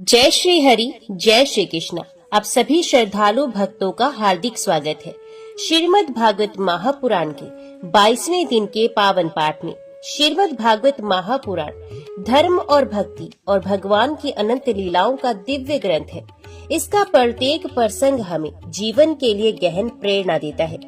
जय श्री हरि, जय श्री कृष्ण। आप सभी श्रद्धालु भक्तों का हार्दिक स्वागत है। श्रीमद् भागवत महापुराण के 22वें दिन के पावन पाठ में श्रीमद् भागवत महापुराण धर्म और भक्ति और भगवान की अनंत लीलाओं का दिव्य ग्रंथ है। इसका प्रत्येक प्रसंग हमें जीवन के लिए गहन प्रेरणा देता है।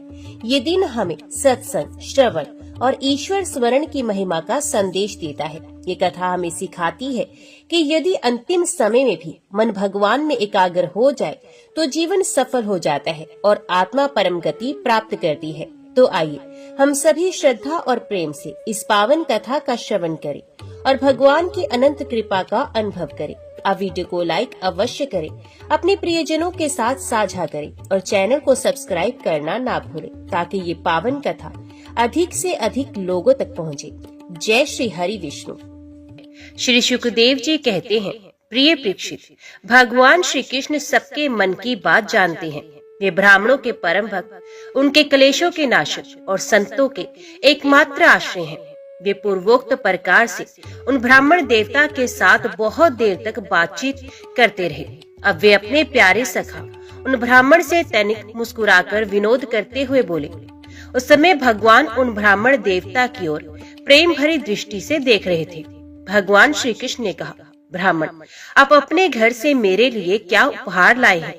ये दिन हमें सत्संग, श्रवण और ईश्वर स्मरण की महिमा का संदेश देता है। ये कथा हमें सिखाती है कि यदि अंतिम समय में भी मन भगवान में एकाग्र हो जाए तो जीवन सफल हो जाता है और आत्मा परम गति प्राप्त करती है। तो आइए हम सभी श्रद्धा और प्रेम से इस पावन कथा का श्रवण करें और भगवान की अनंत कृपा का अनुभव करें। आप वीडियो को लाइक अवश्य करें, अपने प्रियजनों के साथ साझा करें और चैनल को सब्सक्राइब करना ना भूलें ताकि ये पावन कथा अधिक से अधिक लोगों तक पहुँचे। जय श्री हरि विष्णु। श्री सुखदेव जी कहते हैं, प्रिय परीक्षित, भगवान श्री कृष्ण सबके मन की बात जानते हैं। वे ब्राह्मणों के परम भक्त, उनके क्लेशों के नाशक और संतों के एकमात्र आश्रय हैं। वे पूर्वोक्त प्रकार से उन ब्राह्मण देवता के साथ बहुत देर तक बातचीत करते रहे। अब वे अपने प्यारे सखा उन ब्राह्मण से तनिक मुस्कुराकर विनोद करते हुए बोले। उस समय भगवान उन ब्राह्मण देवता की ओर प्रेम भरी दृष्टि से देख रहे थे। भगवान श्री कृष्ण ने कहा, ब्राह्मण, आप अपने घर से मेरे लिए क्या उपहार लाए हैं?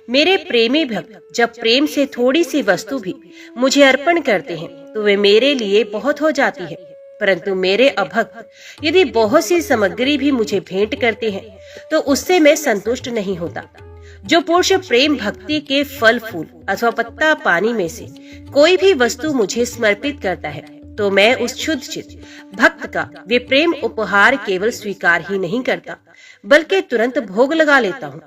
मेरे प्रेमी भक्त जब प्रेम से थोड़ी सी वस्तु भी मुझे अर्पण करते हैं तो वे मेरे लिए बहुत हो जाती है, परंतु मेरे अभक्त यदि बहुत सी सामग्री भी मुझे भेंट करते हैं तो उससे मैं संतुष्ट नहीं होता। जो पुरुष प्रेम भक्ति के फल फूल अथवा पत्ता पानी में से कोई भी वस्तु मुझे समर्पित करता है तो मैं उस शुद्ध चित्त भक्त का वे प्रेम उपहार केवल स्वीकार ही नहीं करता बल्कि तुरंत भोग लगा लेता हूँ।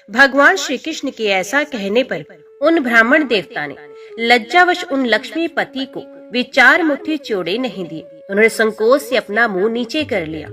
भगवान श्री कृष्ण के ऐसा कहने पर उन ब्राह्मण देवता ने लज्जावश उन लक्ष्मीपति को वे 4 मुट्ठी चौड़े नहीं दिए। उन्होंने संकोच से अपना मुंह नीचे कर लिया।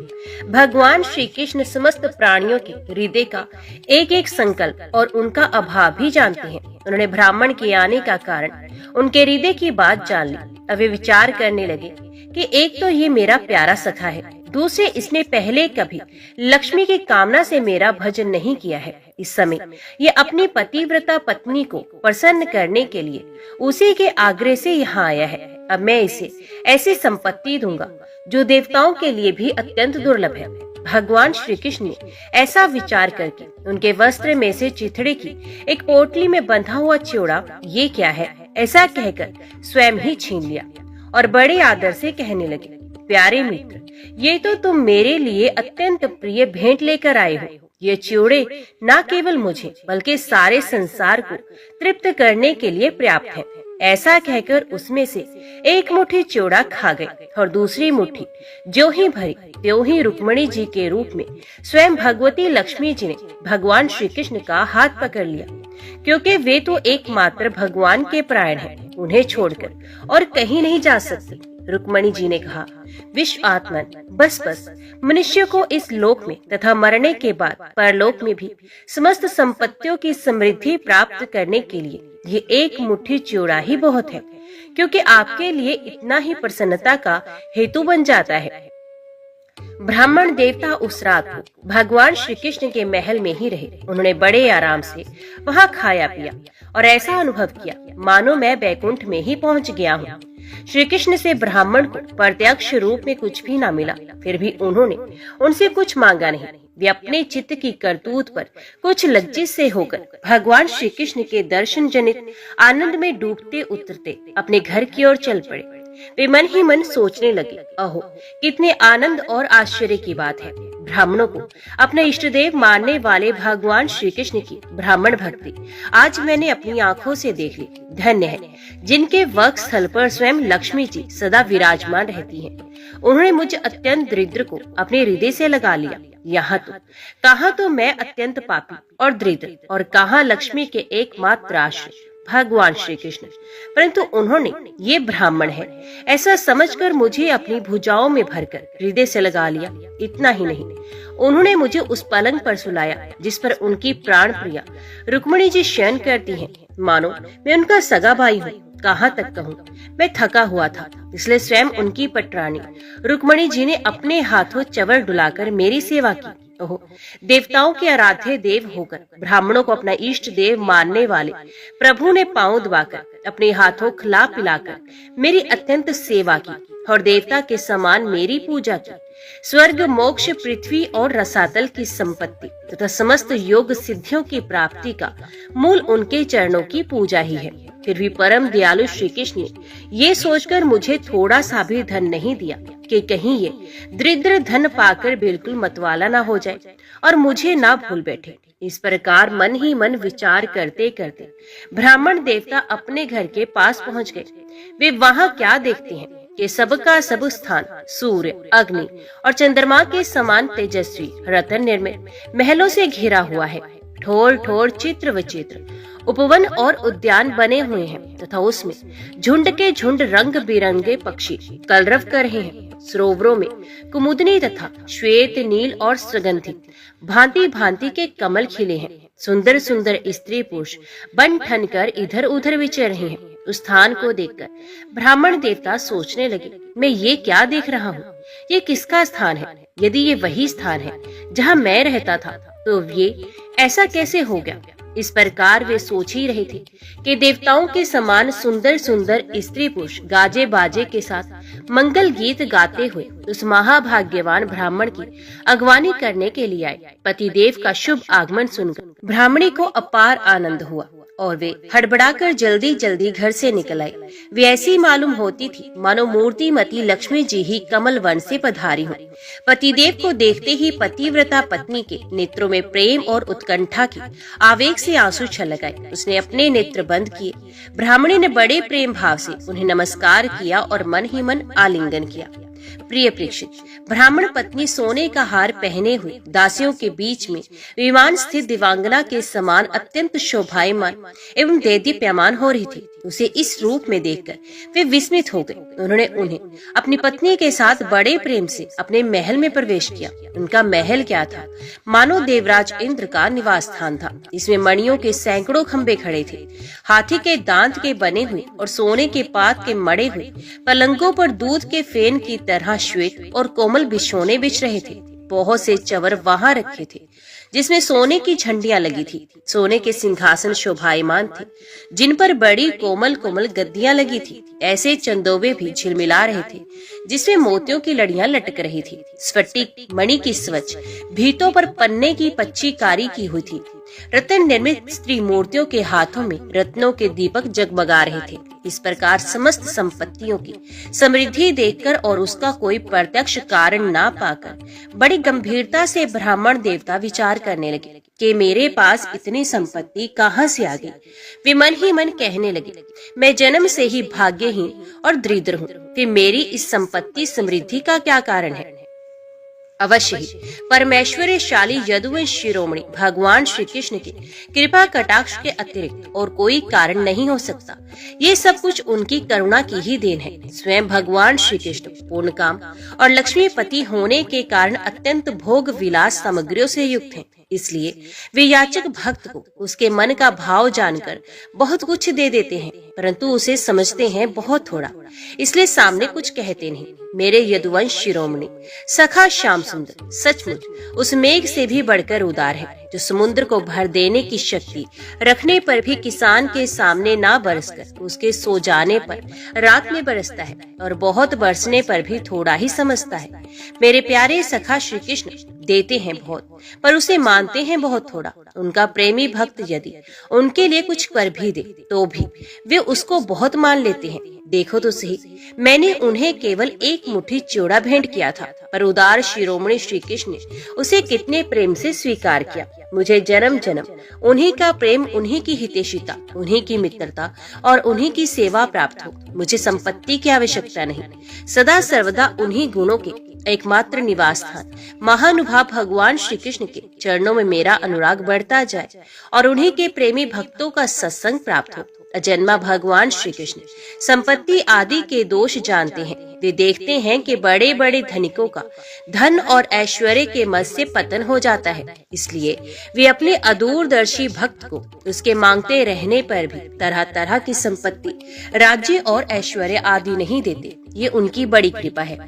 भगवान श्री कृष्ण समस्त प्राणियों के हृदय का एक एक संकल्प और उनका अभाव भी जानते हैं। उन्होंने ब्राह्मण के आने का कारण उनके हृदय की बात जान ली। अब वे विचार करने लगे कि एक तो ये मेरा प्यारा सखा है, दूसरे इसने पहले कभी लक्ष्मी की कामना से मेरा भजन नहीं किया है। इस समय ये अपनी पतिव्रता पत्नी को प्रसन्न करने के लिए उसी के आग्रह से यहाँ आया है। अब मैं इसे ऐसी संपत्ति दूंगा जो देवताओं के लिए भी अत्यंत दुर्लभ है। भगवान श्री कृष्ण ने ऐसा विचार करके उनके वस्त्र में से चिथड़े की एक पोटली में बंधा हुआ चिवड़ा, ये क्या है, ऐसा कहकर स्वयं ही छीन लिया और बड़े आदर से कहने लगे, प्यारे मित्र, ये तो तुम मेरे लिए अत्यंत प्रिय भेंट लेकर आए हो। ये चिवड़े न केवल मुझे बल्कि सारे संसार को तृप्त करने के लिए पर्याप्त है। ऐसा कहकर उसमें से एक मुट्ठी चिवड़ा खा गए और दूसरी मुट्ठी जो ही भरी त्यों ही रुक्मिणी जी के रूप में स्वयं भगवती लक्ष्मी जी ने भगवान श्री कृष्ण का हाथ पकड़ लिया, क्योंकि वे तो एकमात्र भगवान के प्राण हैं। उन्हें छोड़कर और कहीं नहीं जा सकती। रुक्मिणी जी ने कहा, विश्व आत्मन, बस मनुष्य को इस लोक में तथा मरने के बाद परलोक में भी समस्त संपत्तियों की समृद्धि प्राप्त करने के लिए ये एक मुट्ठी चिवड़ा ही बहुत है, क्योंकि आपके लिए इतना ही प्रसन्नता का हेतु बन जाता है। ब्राह्मण देवता उस रात को भगवान श्री कृष्ण के महल में ही रहे। उन्होंने बड़े आराम से वहाँ खाया पिया और ऐसा अनुभव किया मानो मैं बैकुंठ में ही पहुँच गया हूँ। श्री कृष्ण से ब्राह्मण को प्रत्यक्ष रूप में कुछ भी न मिला, फिर भी उन्होंने उनसे कुछ मांगा नहीं। वे अपने चित्त की करतूत पर कुछ लज्जित से होकर भगवान श्री कृष्ण के दर्शन जनित आनंद में डूबते उतरते अपने घर की ओर चल पड़े। वे मन ही मन सोचने लगे, अहो कितने आनंद और आश्चर्य की बात है। ब्राह्मणों को अपने इष्ट देव मानने वाले भगवान श्री कृष्ण की ब्राह्मण भक्ति आज मैंने अपनी आंखों से देख ली। धन्य है जिनके वक्ष स्थल पर स्वयं लक्ष्मी जी सदा विराजमान रहती हैं। उन्होंने मुझे अत्यंत दरिद्र को अपने हृदय से लगा लिया। यहाँ तो कहाँ तो मैं अत्यंत पापी और दरिद्र और कहाँ लक्ष्मी के एकमात्र आश्रय भगवान श्री कृष्ण, परंतु उन्होंने ये ब्राह्मण है ऐसा समझकर मुझे अपनी भुजाओं में भरकर हृदय से लगा लिया। इतना ही नहीं, उन्होंने मुझे उस पलंग पर सुलाया जिस पर उनकी प्राण प्रिया रुक्मिणी जी शयन करती हैं, मानो मैं उनका सगा भाई हूँ। कहाँ तक कहूँ, मैं थका हुआ था, इसलिए स्वयं उनकी पटरानी रुक्मिणी जी ने अपने हाथों चवर डुलाकर मेरी सेवा की। ओह, देवताओं के आराध्य देव होकर ब्राह्मणों को अपना इष्ट देव मानने वाले प्रभु ने पांव दबाकर अपने हाथों खिला पिलाकर मेरी अत्यंत सेवा की और देवता के समान मेरी पूजा की। स्वर्ग, मोक्ष, पृथ्वी और रसातल की संपत्ति तथा समस्त योग सिद्धियों की प्राप्ति का मूल उनके चरणों की पूजा ही है। फिर भी परम दयालु श्री कृष्ण ने ये सोचकर मुझे थोड़ा सा भी धन नहीं दिया कि कहीं ये दरिद्र धन पाकर बिल्कुल मतवाला ना हो जाए और मुझे ना भूल बैठे। इस प्रकार मन ही मन विचार करते करते ब्राह्मण देवता अपने घर के पास पहुंच गए। वे वहां क्या देखते हैं कि सबका सब स्थान सूर्य, अग्नि और चंद्रमा के समान तेजस्वी रत्न निर्मित महलों से घिरा हुआ है। ठोर ठोर चित्र विचित्र उपवन और उद्यान बने हुए हैं तथा उसमें झुंड के झुंड रंग बिरंगे पक्षी कलरव कर रहे हैं। सरोवरों में कुमुदनी तथा श्वेत, नील और सुगंधित भांति भांति के कमल खिले हैं। सुंदर सुंदर स्त्री पुरुष बन ठन कर इधर उधर विचर रहे हैं। उस स्थान को देखकर ब्राह्मण देवता सोचने लगे, मैं ये क्या देख रहा हूँ? ये किसका स्थान है? यदि ये वही स्थान है जहाँ मैं रहता था तो ये ऐसा कैसे हो गया? इस प्रकार वे सोच ही रहे थे कि देवताओं के समान सुंदर सुंदर स्त्री पुरुष गाजे बाजे के साथ मंगल गीत गाते हुए उस महाभाग्यवान ब्राह्मण की अगवानी करने के लिए आए। पतिदेव का शुभ आगमन सुनकर ब्राह्मणी को अपार आनंद हुआ और वे हड़बड़ाकर जल्दी जल्दी घर से निकल आई। वे ऐसी मालूम होती थी मानो मूर्तिमती लक्ष्मी जी ही कमल वन से पधारी हो। पतिदेव को देखते ही पतिव्रता पत्नी के नेत्रों में प्रेम और उत्कंठा की आवेग से आंसू छलक आए। उसने अपने नेत्र बंद किए। ब्राह्मणी ने बड़े प्रेम भाव से उन्हें नमस्कार किया और मन ही मन आलिंगन किया। प्रिय परीक्षित, ब्राह्मण पत्नी सोने का हार पहने हुए दासियों के बीच में विमान स्थित दिवांगना के समान अत्यंत शोभायमान एवं देदीप्यमान हो रही थी। उसे इस रूप में देखकर वे विस्मित हो गए। उन्होंने उन्हें अपनी पत्नी के साथ बड़े प्रेम से अपने महल में प्रवेश किया। उनका महल क्या था, मानो देवराज इंद्र का निवास स्थान था। इसमें मणियों के सैकड़ों खंबे खड़े थे। हाथी के दांत के बने हुए और सोने के पात के मड़े हुए पलंगों पर दूध के फेन की तरह श्वेत और कोमल बिछोने बिछ रहे थे। बहुत से चवर वहां रखे थे जिसमें सोने की झंडियां लगी थी। सोने के सिंहासन शोभायमान थे जिन पर बड़ी कोमल कोमल गद्दियां लगी थी। ऐसे चंदोबे भी झिलमिला रहे थे जिसमें मोतियों की लड़ियां लटक रही थी। स्फटिक मणि की स्वच्छ भीतों पर पन्ने की पच्ची कारी की हुई थी। रत्न निर्मित स्त्री मूर्तियों के हाथों में रत्नों के दीपक जगमगा रहे थे। इस प्रकार समस्त संपत्तियों की समृद्धि देखकर और उसका कोई प्रत्यक्ष कारण ना पाकर बड़ी गंभीरता से ब्राह्मण देवता विचार करने लगे कि मेरे पास इतनी संपत्ति कहाँ से आ गई। वे मन ही मन कहने लगे, मैं जन्म से ही भाग्यहीन और दरिद्र हूँ, फिर मेरी इस संपत्ति समृद्धि का क्या कारण है? अवश्य ही परमेश्वरशाली यदुवंश शिरोमणि भगवान श्री कृष्ण के कृपा कटाक्ष के अतिरिक्त और कोई कारण नहीं हो सकता। ये सब कुछ उनकी करुणा की ही देन है। स्वयं भगवान श्री कृष्ण पूर्ण काम और लक्ष्मीपति होने के कारण अत्यंत भोग विलास सामग्रियों से युक्त हैं। इसलिए वे याचक भक्त को उसके मन का भाव जानकर बहुत कुछ दे देते हैं, परंतु उसे समझते हैं बहुत थोड़ा, इसलिए सामने कुछ कहते नहीं। मेरे यदुवंश शिरोमणि सखा श्याम सुंदर सचमुच उस मेघ से भी बढ़कर उदार है जो समुद्र को भर देने की शक्ति रखने पर भी किसान के सामने ना बरसकर उसके सो जाने पर रात में बरसता है और बहुत बरसने पर भी थोड़ा ही समझता है। मेरे प्यारे सखा श्री कृष्ण देते हैं बहुत पर उसे मानते हैं बहुत थोड़ा। उनका प्रेमी भक्त यदि उनके लिए कुछ कर भी दे तो भी वे उसको बहुत मान लेते हैं। देखो तो सही, मैंने उन्हें केवल एक मुट्ठी चिवड़ा भेंट किया था, पर उदार शिरोमणि श्री कृष्ण ने उसे कितने प्रेम से स्वीकार किया। मुझे जन्म जन्म उन्हीं का प्रेम, उन्हीं की हितैषिता, उन्हीं की मित्रता और उन्हीं की सेवा प्राप्त हो। मुझे संपत्ति की आवश्यकता नहीं, सदा सर्वदा उन्हीं गुणों के एकमात्र निवास स्थान महानुभाव भगवान श्री कृष्ण के चरणों में मेरा अनुराग बढ़ता जाए और उन्हीं के प्रेमी भक्तों का सत्संग प्राप्त हो। अजन्मा भगवान श्री कृष्ण संपत्ति आदि के दोष जानते हैं। वे देखते हैं कि बड़े बड़े धनिकों का धन और ऐश्वर्य के मद से पतन हो जाता है, इसलिए वे अपने अदूरदर्शी भक्त को उसके मांगते रहने पर भी तरह तरह की संपत्ति, राज्य और ऐश्वर्य आदि नहीं देते। ये उनकी बड़ी कृपा है।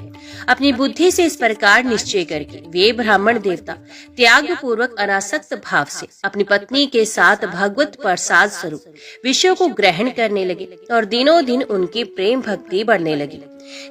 अपनी बुद्धि से इस प्रकार निश्चय करके वे ब्राह्मण देवता त्याग पूर्वक अनासक्त भाव से अपनी पत्नी के साथ भगवत प्रसाद स्वरूप विषयों को ग्रहण करने लगे और दिनों दिन उनकी प्रेम भक्ति बढ़ने लगी।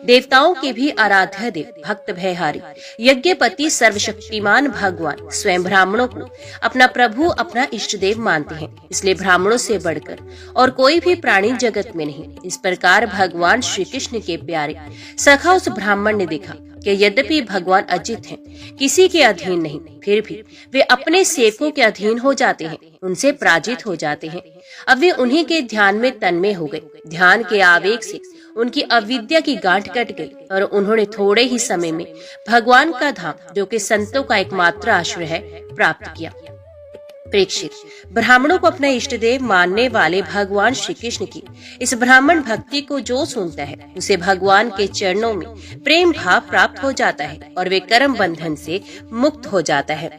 देवताओं के भी आराध्य देव भक्त भयहारी यज्ञपति सर्वशक्तिमान भगवान स्वयं ब्राह्मणों को अपना प्रभु अपना इष्ट देव मानते हैं, इसलिए ब्राह्मणों से बढ़कर और कोई भी प्राणी जगत में नहीं। इस प्रकार भगवान श्री कृष्ण के प्यारे सखा उस ब्राह्मण ने देखा कि यद्यपि भगवान अजित हैं, किसी के अधीन नहीं, फिर भी वे अपने सेवकों के अधीन हो जाते हैं, उनसे पराजित हो जाते हैं। अब वे उन्हीं के ध्यान में तन्मय हो गए। ध्यान के आवेग से उनकी अविद्या की गांठ कट गई और उन्होंने थोड़े ही समय में भगवान का धाम, जो कि संतों का एकमात्र आश्रय है, प्राप्त किया। परीक्षित, ब्राह्मणों को अपना इष्ट देव मानने वाले भगवान श्री कृष्ण की इस ब्राह्मण भक्ति को जो सुनता है, उसे भगवान के चरणों में प्रेम भाव प्राप्त हो जाता है और वे कर्म बंधन से मुक्त हो जाता है।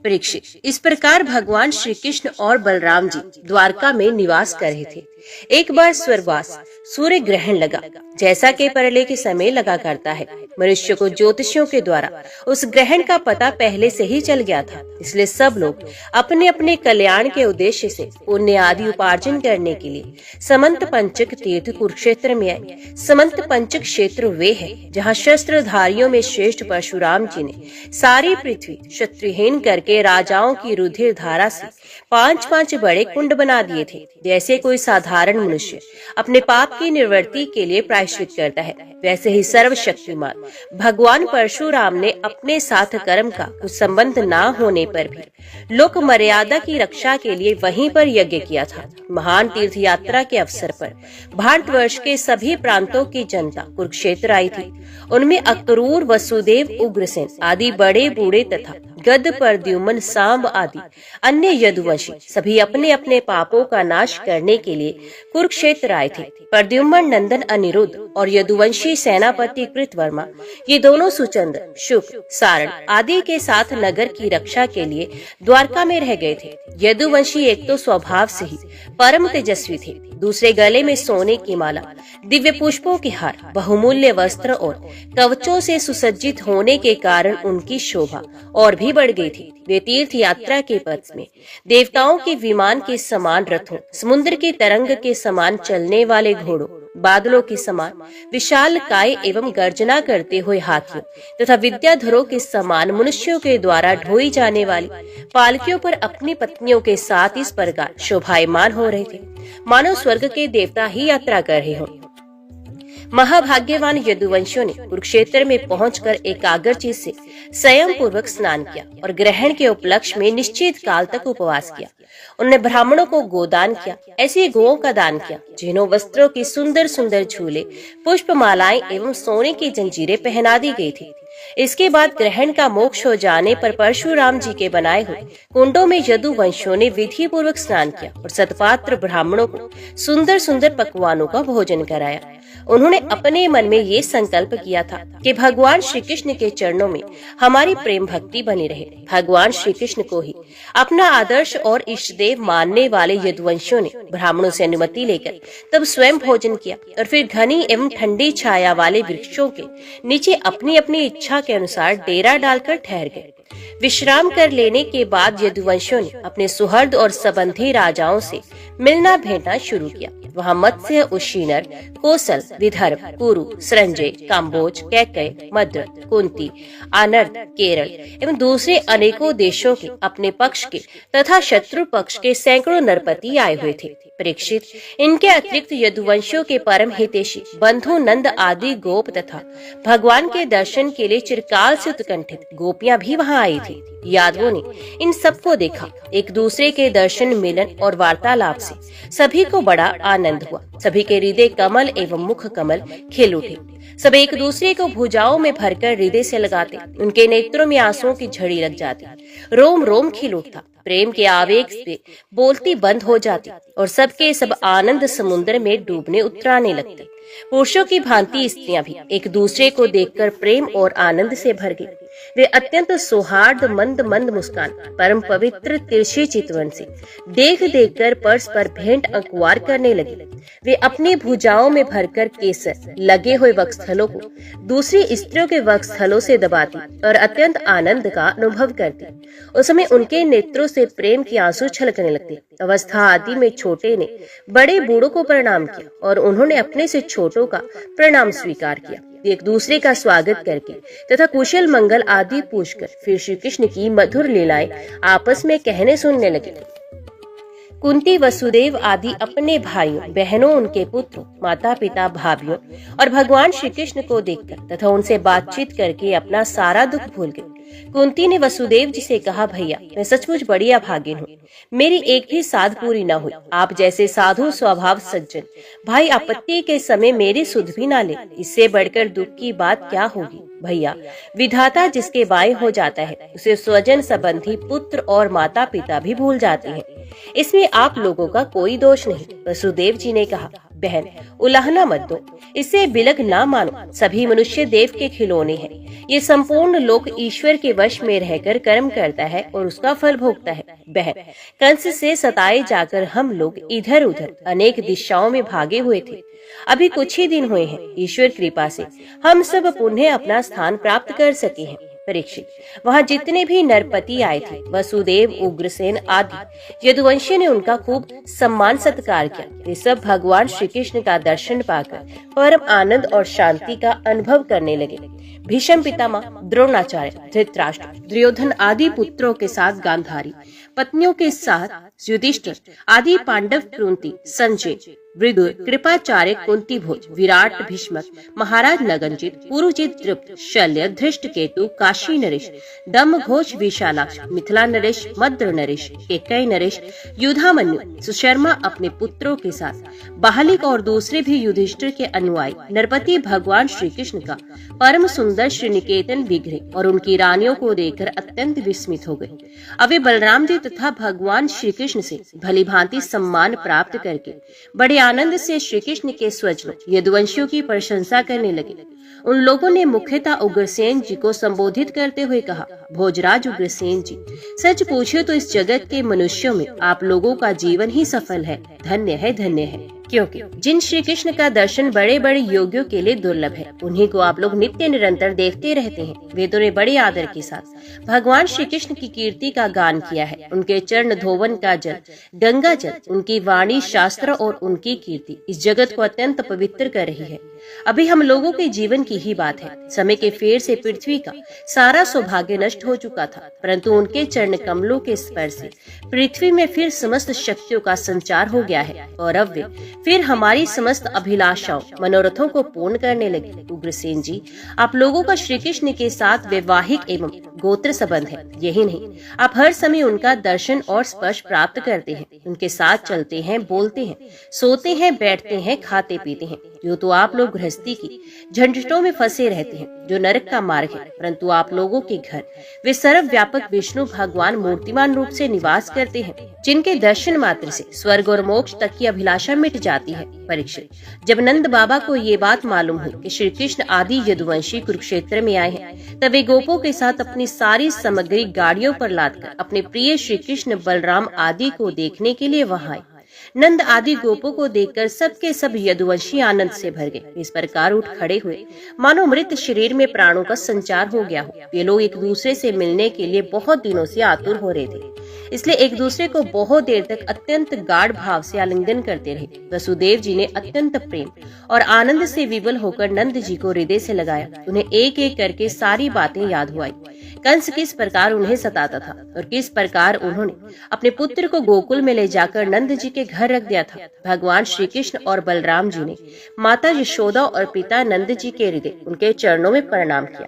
परीक्षित, इस प्रकार भगवान श्री कृष्ण और बलराम जी द्वारका में निवास कर रहे थे। एक बार स्वर्गवास सूर्य ग्रहण लगा, जैसा कि प्रलय के समय लगा करता है। मनुष्य को ज्योतिषियों के द्वारा उस ग्रहण का पता पहले से ही चल गया था, इसलिए सब लोग अपने अपने कल्याण के उद्देश्य से पुण्य आदि उपार्जन करने के लिए समंत पंचक तीर्थ कुरुक्षेत्र में आए। समंत पंचक क्षेत्र वे है जहाँ शस्त्रधारियों में श्रेष्ठ परशुराम जी ने सारी पृथ्वी शत्रुहीन करके राजाओं की रुधिर धारा से 5-5 बड़े कुंड बना दिए थे। जैसे कोई साधारण मनुष्य अपने पाप की निवृत्ति के लिए प्रायश्चित करता है, वैसे ही सर्वशक्तिमान भगवान परशुराम ने अपने साथ कर्म का कुछ संबंध न होने पर भी लोक मर्यादा की रक्षा के लिए वहीं पर यज्ञ किया था। महान तीर्थ यात्रा के अवसर पर भारतवर्ष के सभी प्रांतों की जनता कुरुक्षेत्र आई थी। उनमें अक्रूर, वसुदेव, उग्रसेन आदि बड़े बूढ़े तथा गद, प्रद्युम्न, सांब आदि अन्य यदुवंशी सभी अपने अपने पापों का नाश करने के लिए कुरुक्षेत्र आए थे। प्रद्युम्न नंदन अनिरुद्ध और यदुवंशी सेनापति कृतवर्मा, ये दोनों सुचंद्र, शुक, सारण आदि के साथ नगर की रक्षा के लिए द्वारका में रह गए थे। यदुवंशी एक तो स्वभाव से ही परम तेजस्वी थे, दूसरे गले में सोने की माला, दिव्य पुष्पों के हार, बहुमूल्य वस्त्र और कवचों से सुसज्जित होने के कारण उनकी शोभा और भी बढ़ गई थी। वे तीर्थ यात्रा के पथ में देवताओं के विमान के समान रथों, समुद्र की तरंग के समान चलने वाले घोड़ों, बादलों के समान विशाल काय एवं गर्जना करते हुए हाथियों तथा विद्याधरों के समान मनुष्यों के द्वारा ढोई जाने वाली पालकियों पर अपनी पत्नियों के साथ इस प्रकार शोभायमान हो रहे थे, मानो स्वर्ग के देवता ही यात्रा कर रहे हों। महाभाग्यवान यदुवंशियों ने कुरुक्षेत्र में पहुंचकर एकाग्रचित्त से संयम पूर्वक स्नान किया और ग्रहण के उपलक्ष्य में निश्चित काल तक उपवास किया। उन्होंने ब्राह्मणों को गोदान किया, ऐसे गोओं का दान किया जिन्हों वस्त्रों की सुंदर सुंदर झूले, पुष्प मालाएं एवं सोने की जंजीरें पहना दी गई थी। इसके बाद ग्रहण का मोक्ष हो जाने पर परशुराम जी के बनाए हुए कुंडों में यदुवंशियों ने विधि पूर्वक स्नान किया और सतपात्र ब्राह्मणों को सुंदर सुंदर पकवानों का भोजन कराया। उन्होंने अपने मन में ये संकल्प किया था कि भगवान श्री कृष्ण के चरणों में हमारी प्रेम भक्ति बनी रहे। भगवान श्री कृष्ण को ही अपना आदर्श और इष्ट देव मानने वाले यदुवंशियों ने ब्राह्मणों से अनुमति लेकर तब स्वयं भोजन किया और फिर घनी एवं ठंडी छाया वाले वृक्षों के नीचे अपनी अपनी इच्छा के अनुसार डेरा डालकर ठहर गए। विश्राम कर लेने के बाद यदुवंशियों ने अपने सुहृद और संबंधी राजाओं से मिलना भेंटना शुरू किया। वहाँ मत्स्य, उशीनर, कोसल, विदर्भ, कुरु, संजय, काम्बोज, कैकय, मद्र, कुंती, आनर्द, केरल एवं दूसरे अनेकों देशों के अपने पक्ष के तथा शत्रु पक्ष के सैकड़ों नरपति आए हुए थे। परीक्षित, इनके अतिरिक्त यदुवंशियों के परम हितैषी बंधु नंद आदि गोप तथा भगवान के दर्शन के लिए चिरकाल से उत्कंठित गोपियां भी वहां आई थी। यादवों ने इन सबको देखा। एक दूसरे के दर्शन, मिलन और वार्तालाप से सभी को बड़ा आनंद हुआ। सभी के हृदय कमल एवं मुख कमल खिल उठे। सब एक दूसरे को भुजाओं में भरकर हृदय से लगाते। उनके नेत्रों में आंसुओं की झड़ी लग जाती, रोम रोम खिल उठता। प्रेम के आवेग से बोलती बंद हो जाती और सबके सब आनंद समुद्र में डूबने उतराने लगते। पुरुषों की भांति स्त्रियां भी एक दूसरे को देखकर प्रेम और आनंद से भर गई। वे अत्यंत सौहार्द, मंद मंद मुस्कान, परम पवित्र तिरछी चितवन से देख देख कर परस्पर भेंट अंकुआर करने लगे। वे अपनी भुजाओं में भरकर केसर लगे हुए वस्त्र स्थलों को दूसरी स्त्रियों के वक्ष स्थलों से दबाती और अत्यंत आनंद का अनुभव करती। उस समय उनके नेत्रों से प्रेम की आंसू छलकने लगते। अवस्था आदि में छोटे ने बड़े बूढ़ों को प्रणाम किया और उन्होंने अपने से छोटों का प्रणाम स्वीकार किया। एक दूसरे का स्वागत करके तथा कुशल मंगल आदि पूछकर फिर श्री कृष्ण की मधुर लीलाएं आपस में कहने सुनने लगे। कुंती, वसुदेव आदि अपने भाइयों बहनों, उनके पुत्रों, माता पिता, भाभियों और भगवान श्री कृष्ण को देखकर तथा उनसे बातचीत करके अपना सारा दुख भूल गए। कुंती ने वसुदेव जी से कहा, भैया मैं सचमुच बड़ी अभागिन हूँ, मेरी एक भी साध पूरी न हुई। आप जैसे साधु स्वभाव सज्जन भाई आपत्ति के समय मेरी सुध भी ना ले, इससे बढ़कर दुख की बात क्या होगी। भैया विधाता जिसके बाएं हो जाता है उसे स्वजन संबंधी पुत्र और माता पिता भी भूल जाते हैं, इसमें आप लोगों का कोई दोष नहीं। वसुदेव जी ने कहा, बहन उलाहना मत दो, इसे बिलग ना मानो, सभी मनुष्य देव के खिलौने हैं। ये संपूर्ण लोक ईश्वर के वश में रहकर कर्म करता है और उसका फल भोगता है। बहन कंस से सताए जाकर हम लोग इधर उधर अनेक दिशाओं में भागे हुए थे। अभी कुछ ही दिन हुए हैं, ईश्वर कृपा से हम सब पुनः अपना स्थान प्राप्त कर सके हैं। परीक्षित, वहाँ जितने भी नरपति आए थे, वसुदेव, उग्रसेन आदि यदुवंशी ने उनका खूब सम्मान सत्कार किया। वे सब भगवान श्री कृष्ण का दर्शन पाकर परम आनंद और शांति का अनुभव करने लगे। भीष्म पितामह, द्रोणाचार्य, धृतराष्ट्र, दुर्योधन आदि पुत्रों के साथ गांधारी, पत्नियों के साथ युधिष्ठिर आदि पांडव, कुंती, संजय, विदुर, कृपाचार्य, कुंती भोज, विराट, भीष्मक, महाराज नगनजित, पुरुजित, द्रुपद, शल्य, धृष्टकेतु, काशी नरेश, दम घोष, विशालाक्ष, मिथिला नरेश, मद्र नरेश, केकई नरेश, युधामन्यु, सुशर्मा अपने पुत्रों के साथ, बाहलिक और दूसरे भी युधिष्ठिर के अनुयायी नरपति भगवान श्री कृष्ण का परम सुंदर श्रीनिकेतन विग्रह और उनकी रानियों को देखकर अत्यंत विस्मित हो गए। अब वे बलराम जी तथा भगवान श्री कृष्ण से भली भांति सम्मान प्राप्त करके बड़े आनंद से श्री कृष्ण के स्वजनों यदुवंशियों की प्रशंसा करने लगे। उन लोगों ने मुख्यतः उग्रसेन जी को संबोधित करते हुए कहा, भोजराज उग्रसेन जी, सच पूछे तो इस जगत के मनुष्यों में आप लोगों का जीवन ही सफल है, धन्य है, धन्य है। क्योंकि जिन श्री कृष्ण का दर्शन बड़े बड़े योगियों के लिए दुर्लभ है, उन्हीं को आप लोग नित्य निरंतर देखते रहते हैं। वेदों ने बड़े आदर के साथ भगवान श्री कृष्ण की कीर्ति का गान किया है। उनके चरण धोवन का जल, गंगा जल, उनकी वाणी, शास्त्र और उनकी कीर्ति इस जगत को अत्यंत पवित्र कर रही है। अभी हम लोगों के जीवन की ही बात है। समय के फेर से पृथ्वी का सारा सौभाग्य नष्ट हो चुका था, परंतु उनके चरण कमलों के स्पर्श से पृथ्वी में फिर समस्त शक्तियों का संचार हो गया है और अब वे फिर हमारी समस्त अभिलाषाओं, मनोरथों को पूर्ण करने लगे। उग्रसेन जी, आप लोगों का श्री कृष्ण के साथ वैवाहिक एवं गोत्र संबंध है। यही नहीं, आप हर समय उनका दर्शन और स्पर्श प्राप्त करते हैं, उनके साथ चलते हैं, बोलते हैं, सोते हैं, बैठते हैं, खाते पीते हैं। जो तो आप लोग गृहस्थी की झंझटों में फंसे रहते हैं, जो नरक का मार्ग है, परंतु आप लोगों के घर वे सर्वव्यापक विष्णु भगवान मूर्तिमान रूप से निवास करते हैं, जिनके दर्शन मात्र से स्वर्ग और मोक्ष तक की अभिलाषा मिट जाती है। परीक्षित, जब नंद बाबा को ये बात मालूम हुई कि श्री कृष्ण आदि यदुवंशी कुरुक्षेत्र में आए हैं, तब वे गोपों के साथ अपनी सारी सामग्री गाड़ियों पर लादकर अपने प्रिय श्री कृष्ण, बलराम आदि को देखने के लिए वहां आए। नंद आदि गोपों को देखकर सबके सब यदुवंशी आनंद से भर गए। इस प्रकार उठ खड़े हुए मानो मृत शरीर में प्राणों का संचार हो गया हो। ये लोग एक दूसरे से मिलने के लिए बहुत दिनों से आतुर हो रहे थे, इसलिए एक दूसरे को बहुत देर तक अत्यंत गाढ़ भाव से आलिंगन करते रहे। वसुदेव जी ने अत्यंत प्रेम और आनंद से विवल होकर नंद जी को हृदय से लगाया। उन्हें एक एक करके सारी बातें याद हुई। कंस किस प्रकार उन्हें सताता था और किस प्रकार उन्होंने अपने पुत्र को गोकुल में ले जाकर नंद जी के घर रख दिया था। भगवान श्री कृष्ण और बलराम जी ने माता यशोदा और पिता नंद जी के हृदय उनके चरणों में प्रणाम किया।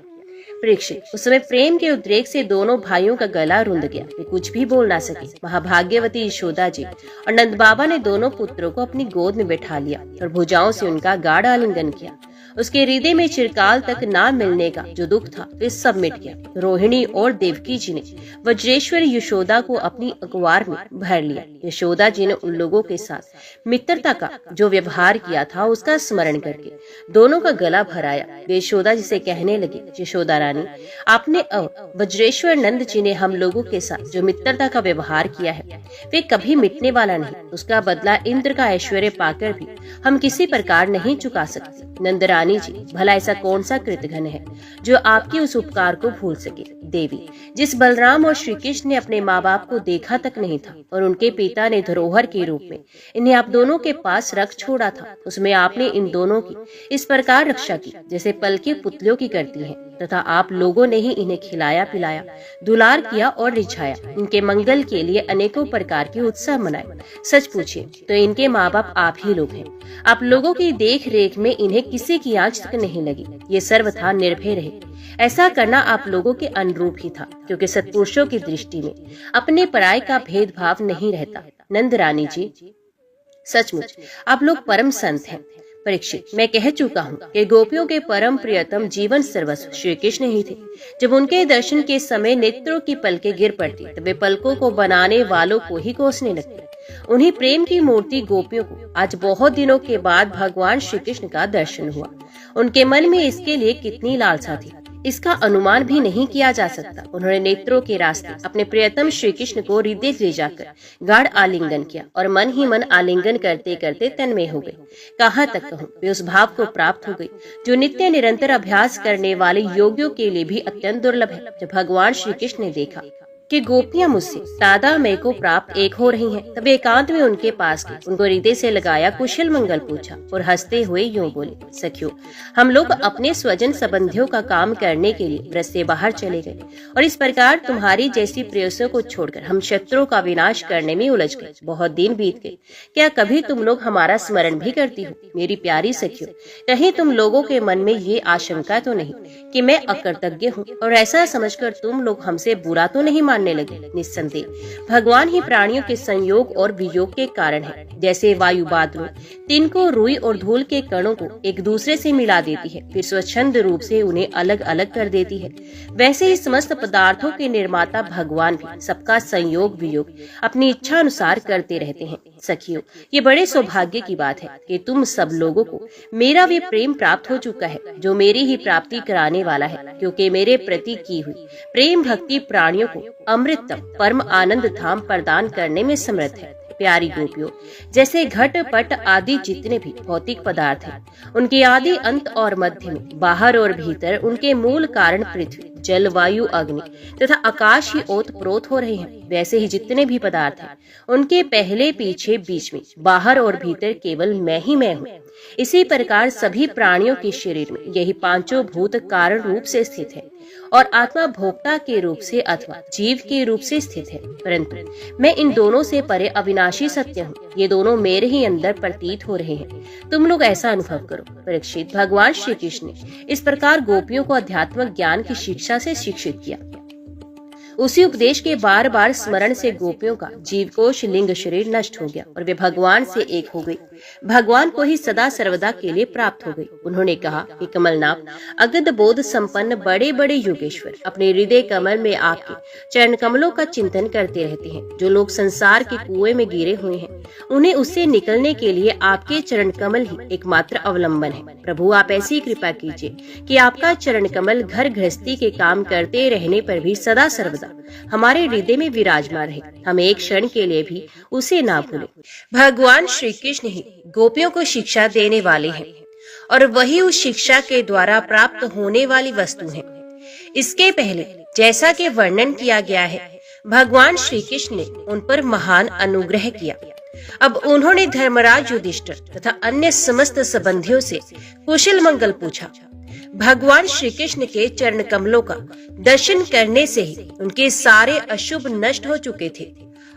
परीक्षित, उस समय प्रेम के उद्रेक से दोनों भाइयों का गला रुंध गया, वे कुछ भी बोल ना सके। महाभाग्यवती यशोदा जी और नंद बाबा ने दोनों पुत्रों को अपनी गोद में बैठा लिया और भुजाओं से उनका गाढ़ आलिंगन किया। उसके हृदय में चिरकाल तक ना मिलने का जो दुख था वे सब मिट गया। रोहिणी और देवकी जी ने वज्रेश्वर यशोदा को अपनी अखबार में भर लिया। यशोदा जी ने उन लोगों के साथ मित्रता का जो व्यवहार किया था उसका स्मरण करके दोनों का गला भराया। वे यशोदा जी से कहने लगे, यशोदा रानी, आपने वज्रेश्वर नंद जी ने हम लोगों के साथ जो मित्रता का व्यवहार किया है वे कभी मिटने वाला नहीं। उसका बदला इंद्र का ऐश्वर्य पाकर भी हम किसी प्रकार नहीं चुका सकते। नंद रानी रानी जी, भला ऐसा कौन सा कृतघ्न है जो आपकी उस उपकार को भूल सके। देवी, जिस बलराम और श्री कृष्ण ने अपने माँ बाप को देखा तक नहीं था और उनके पिता ने धरोहर के रूप में इन्हें आप दोनों के पास रख छोड़ा था, उसमें आपने इन दोनों की इस प्रकार रक्षा की जैसे पलके पुतलियों की करती हैं, तथा आप लोगों ने ही इन्हें खिलाया पिलाया, दुलार किया और रिझाया। इनके मंगल के लिए अनेकों प्रकार के उत्सव मनाए। सच पूछिए तो इनके माँ बाप आप ही लोग हैं। आप लोगों की देख रेख में इन्हें किसी की आंच तक नहीं लगी। ये सर्वथा निर्भय रहे। ऐसा करना आप लोगों के अनुरूप ही था, क्योंकि सत्पुरुषों की दृष्टि में अपने पराये का भेदभाव नहीं रहता। नंद रानी जी, सचमुच आप लोग परम संत हैं। परीक्षित, मैं कह चुका हूँ कि गोपियों के परम प्रियतम जीवन सर्वस्व श्री कृष्ण ही थे। जब उनके दर्शन के समय नेत्रों की पलकें गिर पड़ती, तब वे पलकों को बनाने वालों को ही कोसने लगते। उन्हीं प्रेम की मूर्ति गोपियों को आज बहुत दिनों के बाद भगवान श्री कृष्ण का दर्शन हुआ। उनके मन में इसके लिए कितनी लालसा थी, इसका अनुमान भी नहीं किया जा सकता। उन्होंने नेत्रों के रास्ते अपने प्रियतम श्री कृष्ण को हृदय ले जाकर गाढ़ आलिंगन किया और मन ही मन आलिंगन करते करते तन्मय हो गए। कहाँ तक कहूँ, वे उस भाव को प्राप्त हो गई जो नित्य निरंतर अभ्यास करने वाले योगियों के लिए भी अत्यंत दुर्लभ है। जब भगवान श्री कृष्ण ने देखा कि गोपियां मुझसे तादा मय को प्राप्त एक हो रही हैं, तब एकांत में उनके पास गए, उनको हृदय से लगाया, कुशल मंगल पूछा और हंसते हुए यूं बोले, सखियो, हम लोग अपने स्वजन संबंधियों का काम करने के लिए व्रत से बाहर चले गए और इस प्रकार तुम्हारी जैसी प्रेयसियों को छोड़कर हम शत्रुओं का विनाश करने में उलझ गए। बहुत दिन बीत गए, क्या कभी तुम लोग हमारा स्मरण भी करती हो? मेरी प्यारी सखियो, कहीं तुम लोगों के मन में ये आशंका तो नहीं कि मैं अकृतज्ञ हूँ और ऐसा समझकर तुम लोग हमसे बुरा तो नहीं मानने लगे? निस्संदेह भगवान ही प्राणियों के संयोग और वियोग के कारण है। जैसे वायु बादलों, तिनको, रुई और धूल के कणों को एक दूसरे से मिला देती है, फिर स्वच्छंद रूप से उन्हें अलग अलग कर देती है, वैसे ही समस्त पदार्थों के निर्माता भगवान भी सबका संयोग वियोग अपनी इच्छा अनुसार करते रहते हैं। सखियों, ये बड़े सौभाग्य की बात है कि तुम सब लोगों को मेरा वे प्रेम प्राप्त हो चुका है जो मेरी ही प्राप्ति कराने वाला है, क्योंकि मेरे प्रति की हुई प्रेम भक्ति प्राणियों को अमृतम परम आनंद धाम प्रदान करने में समर्थ है। प्यारी गोपियों, जैसे घट पट आदि जितने भी भौतिक पदार्थ हैं, उनके आदि अंत और मध्य में, बाहर और भीतर उनके मूल कारण पृथ्वी, जल, वायु, अग्नि तथा आकाश ही ओत प्रोत हो रहे हैं, वैसे ही जितने भी पदार्थ हैं उनके पहले पीछे बीच में, बाहर और भीतर केवल मैं ही मैं हूँ। इसी प्रकार सभी प्राणियों के शरीर में यही पांचों भूत कारण रूप से स्थित है और आत्मा भोक्ता के रूप से अथवा जीव के रूप से स्थित है। परंतु मैं इन दोनों से परे अविनाशी सत्य हूँ। ये दोनों मेरे ही अंदर प्रतीत हो रहे हैं। तुम लोग ऐसा अनुभव करो। परीक्षित, भगवान श्री कृष्ण ने इस प्रकार गोपियों को अध्यात्म ज्ञान की शिक्षा से शिक्षित किया। उसी उपदेश के बार बार स्मरण से गोपियों का जीवकोश लिंग शरीर नष्ट हो गया और वे भगवान से एक हो गई, भगवान को ही सदा सर्वदा के लिए प्राप्त हो गई। उन्होंने कहा कि कमलनाथ, अगध बोध संपन्न बड़े बड़े योगेश्वर अपने हृदय कमल में आपके चरण कमलों का चिंतन करते रहते हैं। जो लोग संसार के कुएं में गिरे हुए हैं, उन्हें उससे निकलने के लिए आपके चरण कमल ही एकमात्र अवलंबन है। प्रभु, आप ऐसी कृपा कीजिए कि आपका चरण कमल घर गृहस्थी के काम करते रहने पर भी सदा सर्वदा हमारे हृदय में विराजमान रहे। हम एक क्षण के लिए भी उसे ना भूलें। भगवान श्री कृष्ण ही गोपियों को शिक्षा देने वाले हैं और वही उस शिक्षा के द्वारा प्राप्त होने वाली वस्तु है। इसके पहले जैसा कि वर्णन किया गया है, भगवान श्री कृष्ण ने उन पर महान अनुग्रह किया। अब उन्होंने धर्मराज युधिष्ठिर तथा अन्य समस्त संबंधियों से कुशल मंगल पूछा। भगवान श्री कृष्ण के चरण कमलों का दर्शन करने से ही उनके सारे अशुभ नष्ट हो चुके थे।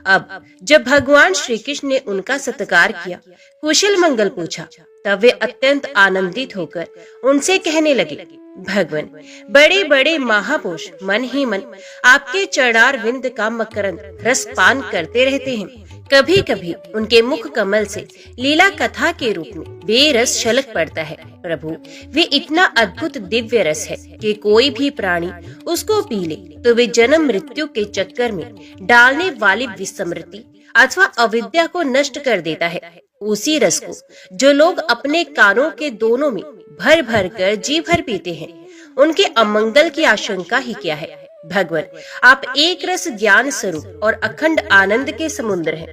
अब जब भगवान श्री कृष्ण ने उनका सत्कार किया, कुशल मंगल पूछा, तब वे अत्यंत आनंदित होकर उनसे कहने लगे, भगवान, बड़े बड़े महापुरुष मन ही मन आपके चरणार विंद का मकरंद रस पान करते रहते हैं। कभी कभी उनके मुख कमल से लीला कथा के रूप में बेरस छलक पड़ता है। प्रभु, वे इतना अद्भुत दिव्य रस है कि कोई भी प्राणी उसको पी ले तो वे जन्म मृत्यु के चक्कर में डालने वाली विस्मृति अथवा अविद्या को नष्ट कर देता है। उसी रस को जो लोग अपने कानों के दोनों में भर भर कर जी भर पीते हैं, उनके अमंगल की आशंका ही क्या है। भगवान, आप एक रस ज्ञान स्वरूप और अखंड आनंद के समुद्र हैं।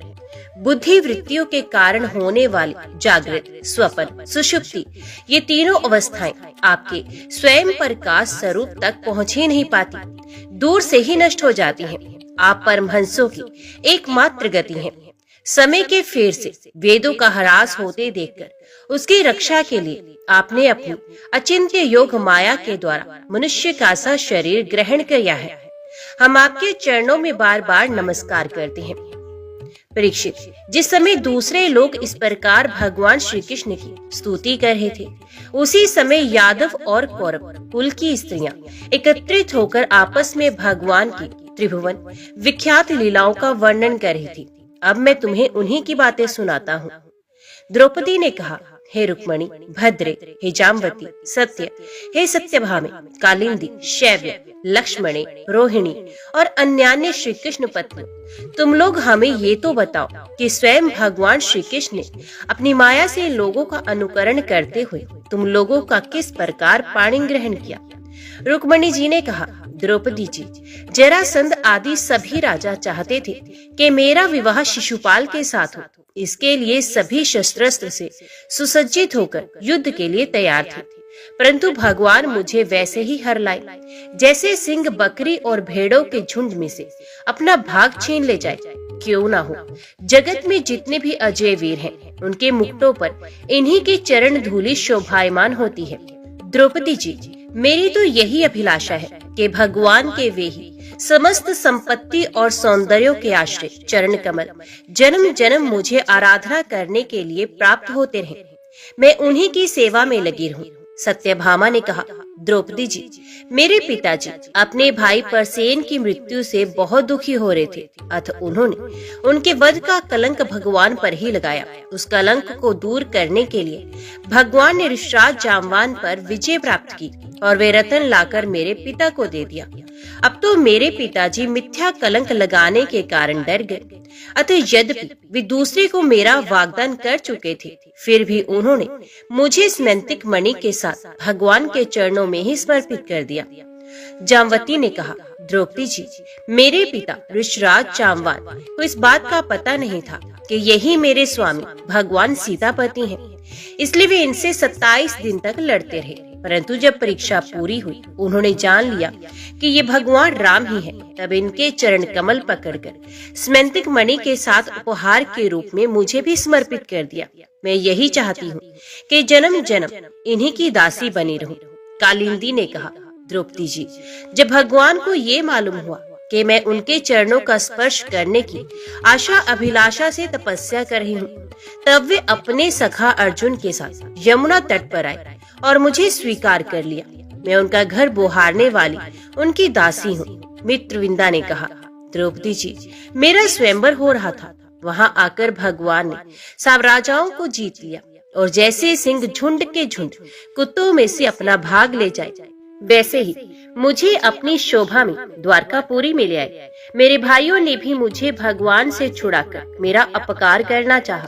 बुद्धि वृत्तियों के कारण होने वाली जागृत, स्वप्न, सुषुप्ति, ये तीनों अवस्थाएं आपके स्वयं प्रकाश स्वरूप तक पहुंच ही नहीं पाती, दूर से ही नष्ट हो जाती हैं। आप परमहंसों की एकमात्र गति हैं। समय के फेर से वेदों का ह्रास होते देखकर उसकी रक्षा के लिए आपने अपनी अचिंत्य योग माया के द्वारा मनुष्य का सा शरीर ग्रहण किया है। हम आपके चरणों में बार बार नमस्कार करते हैं। परीक्षित, जिस समय दूसरे लोग इस प्रकार भगवान श्री कृष्ण की स्तुति कर रहे थे, उसी समय यादव और कौरव कुल की स्त्रियां एकत्रित होकर आपस में भगवान की त्रिभुवन विख्यात लीलाओं का वर्णन कर रही थी। अब मैं तुम्हें उन्हीं की बातें सुनाता हूँ। द्रौपदी ने कहा, हे रुक्मणी, भद्रे, हे जाम्बती, सत्य, हे सत्यभामे, कालिंदी, शैव्य, लक्ष्मणे, रोहिणी और अन्यान्य श्री कृष्ण पत्नी, तुम लोग हमें ये तो बताओ कि स्वयं भगवान श्री कृष्ण ने अपनी माया से लोगों का अनुकरण करते हुए तुम लोगों का किस प्रकार पाणी ग्रहण किया। रुक्मणी जी ने कहा, द्रौपदी जी, जरासंध आदि सभी राजा चाहते थे कि मेरा विवाह शिशुपाल के साथ हो। इसके लिए सभी शस्त्रास्त्र से सुसज्जित होकर युद्ध के लिए तैयार थे, परंतु भगवान मुझे वैसे ही हर लाए जैसे सिंह बकरी और भेड़ों के झुंड में से अपना भाग छीन ले जाए। क्यों ना हो, जगत में जितने भी अजय वीर हैं, उनके मुकुटों पर इन्हीं की चरण धूलि शोभायमान होती है। द्रौपदी जी, मेरी तो यही अभिलाषा है कि भगवान के वे ही समस्त संपत्ति और सौंदर्यों के आश्रय चरण कमल जन्म जन्म मुझे आराधना करने के लिए प्राप्त होते रहे। मैं उन्हीं की सेवा में लगी रहूं। सत्यभामा ने कहा, द्रौपदी जी, मेरे पिताजी अपने भाई परसेन की मृत्यु से बहुत दुखी हो रहे थे, अतः उन्होंने उनके वध का कलंक भगवान पर ही लगाया। उस कलंक को दूर करने के लिए भगवान ने ऋषराज जामवान पर विजय प्राप्त की और वे रतन लाकर मेरे पिता को दे दिया। अब तो मेरे पिताजी मिथ्या कलंक लगाने के कारण डर गए, अतः यद्यपि वे दूसरे को मेरा वाग्दान कर चुके थे, फिर भी उन्होंने मुझे स्मैंतिक मणि के साथ भगवान के चरणों में ही समर्पित कर दिया। जामवती ने कहा, द्रौपदी जी, मेरे पिता ऋषराज जामवान को इस बात का पता नहीं था कि यही मेरे स्वामी भगवान सीतापति हैं, इसलिए वे इनसे 27 दिन तक लड़ते रहे। परंतु जब परीक्षा पूरी हुई, उन्होंने जान लिया कि ये भगवान राम ही हैं। तब इनके चरण कमल पकड़कर स्मैंतिक मणि के साथ उपहार के रूप में मुझे भी समर्पित कर दिया। मैं यही चाहती हूँ कि जन्म जन्म इन्हीं की दासी बनी रहूं। कालिंदी ने कहा, द्रौपदी जी, जब भगवान को ये मालूम हुआ कि मैं उनके चरणों का स्पर्श करने की आशा अभिलाषा से तपस्या कर रही हूँ, तब वे अपने सखा अर्जुन के साथ यमुना तट पर आए और मुझे स्वीकार कर लिया। मैं उनका घर बोहारने वाली उनकी दासी हूँ। मित्रविंदा ने कहा, द्रौपदी जी, मेरा स्वयंवर हो रहा था। वहाँ आकर भगवान ने सब राजाओं को जीत लिया और जैसे सिंह झुंड के झुंड कुत्तों में से अपना भाग ले जाए, वैसे ही मुझे अपनी शोभा में द्वारकापुरी में ले आए। मेरे भाइयों ने भी मुझे भगवान से छुड़ाकर मेरा अपकार करना चाहा,